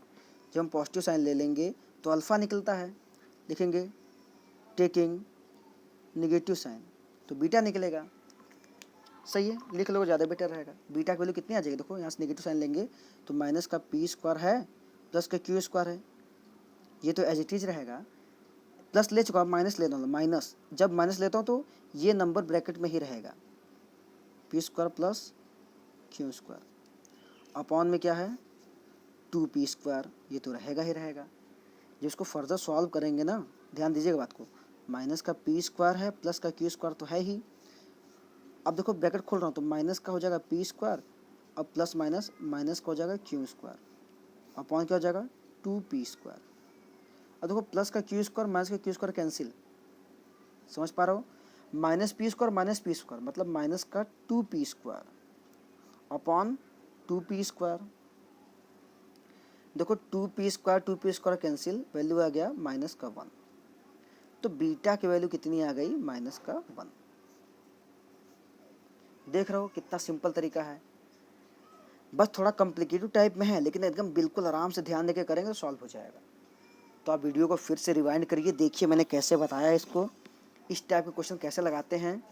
Speaker 1: जब हम पॉजिटिव साइन ले लेंगे तो अल्फ़ा निकलता है, लिखेंगे टेकिंग नेगेटिव साइन तो बीटा निकलेगा। सही है, लिख लो, ज़्यादा बेटर रहेगा। बीटा की वैल्यू कितनी आ जाएगी, देखो यहाँ से नेगेटिव साइन लेंगे तो माइनस का पी स्क्वायर है प्लस का क्यू स्क्वायर है, ये तो एज इट इज रहेगा, प्लस ले चुका माइनस लेना होगा, माइनस जब माइनस लेता हूँ तो ये नंबर ब्रैकेट में ही रहेगा, P square plus Q square, upon में क्या है 2p स्क्वायर, ये तो रहेगा ही रहेगा। जब इसको फर्दर सॉल्व करेंगे ना, ध्यान दीजिएगा बात को, माइनस का पी स्क्वायर है प्लस का क्यू स्क्वायर तो है ही, अब देखो ब्रैकेट खोल रहा हूँ तो माइनस का हो जाएगा पी स्क्वायर, अब प्लस माइनस माइनस का हो जाएगा क्यू स्क्वायर, अपॉन क्या हो जाएगा 2p स्क्वायर। अब देखो प्लस का क्यू स्क्वायर माइनस का क्यू स्क्वायर कैंसिल, समझ पा रहे हो, माइनस पी स्क्वायर मतलब माइनस का 2p square upon 2p square. देखो 2p स्क्वायर कैंसिल, वैल्यू आ गया माइनस का 1, तो बीटा की वैल्यू कितनी आ गई माइनस का 1। देख रहे हो कितना सिंपल तरीका है, बस थोड़ा कॉम्प्लिकेटेड टाइप में है, लेकिन एकदम बिल्कुल आराम से ध्यान देके करेंगे तो सॉल्व हो जाएगा। तो आप वीडियो को फिर से रिवाइंड करिए, देखिए मैंने कैसे बताया इसको, इस टाइप के क्वेश्चन कैसे लगाते हैं,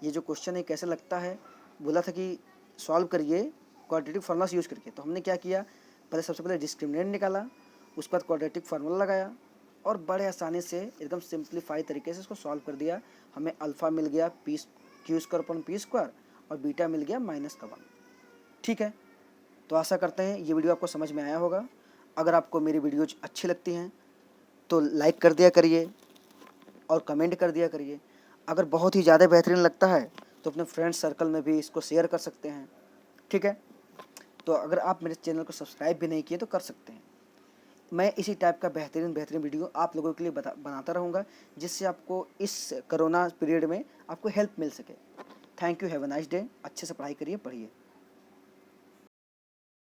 Speaker 1: ये जो क्वेश्चन है कैसे लगता है। बोला था कि सॉल्व करिए क्वाड्रेटिक फार्मूला से यूज़ करके, तो हमने क्या किया, पहले सबसे पहले डिस्क्रिमिनेंट निकाला, उसके बाद क्वाड्रेटिक फार्मूला लगाया और बड़े आसानी से एकदम सिंप्लीफाई तरीके से इसको सॉल्व कर दिया। हमें अल्फ़ा मिल गया Q square upon P square और बीटा मिल गया माइनस का 1। ठीक है, तो आशा करते हैं ये वीडियो आपको समझ में आया होगा। अगर आपको मेरी वीडियोज अच्छी लगती हैं तो लाइक कर दिया करिए और कमेंट कर दिया करिए। अगर बहुत ही ज़्यादा बेहतरीन लगता है तो अपने फ्रेंड्स सर्कल में भी इसको शेयर कर सकते हैं। ठीक है, तो अगर आप मेरे चैनल को सब्सक्राइब भी नहीं किए तो कर सकते हैं। मैं इसी टाइप का बेहतरीन वीडियो आप लोगों के लिए बनाता रहूँगा, जिससे आपको इस कोरोना पीरियड में आपको हेल्प मिल सके। Thank you, have a nice day. अच्छे से पढ़ाई करिए, पढ़िए।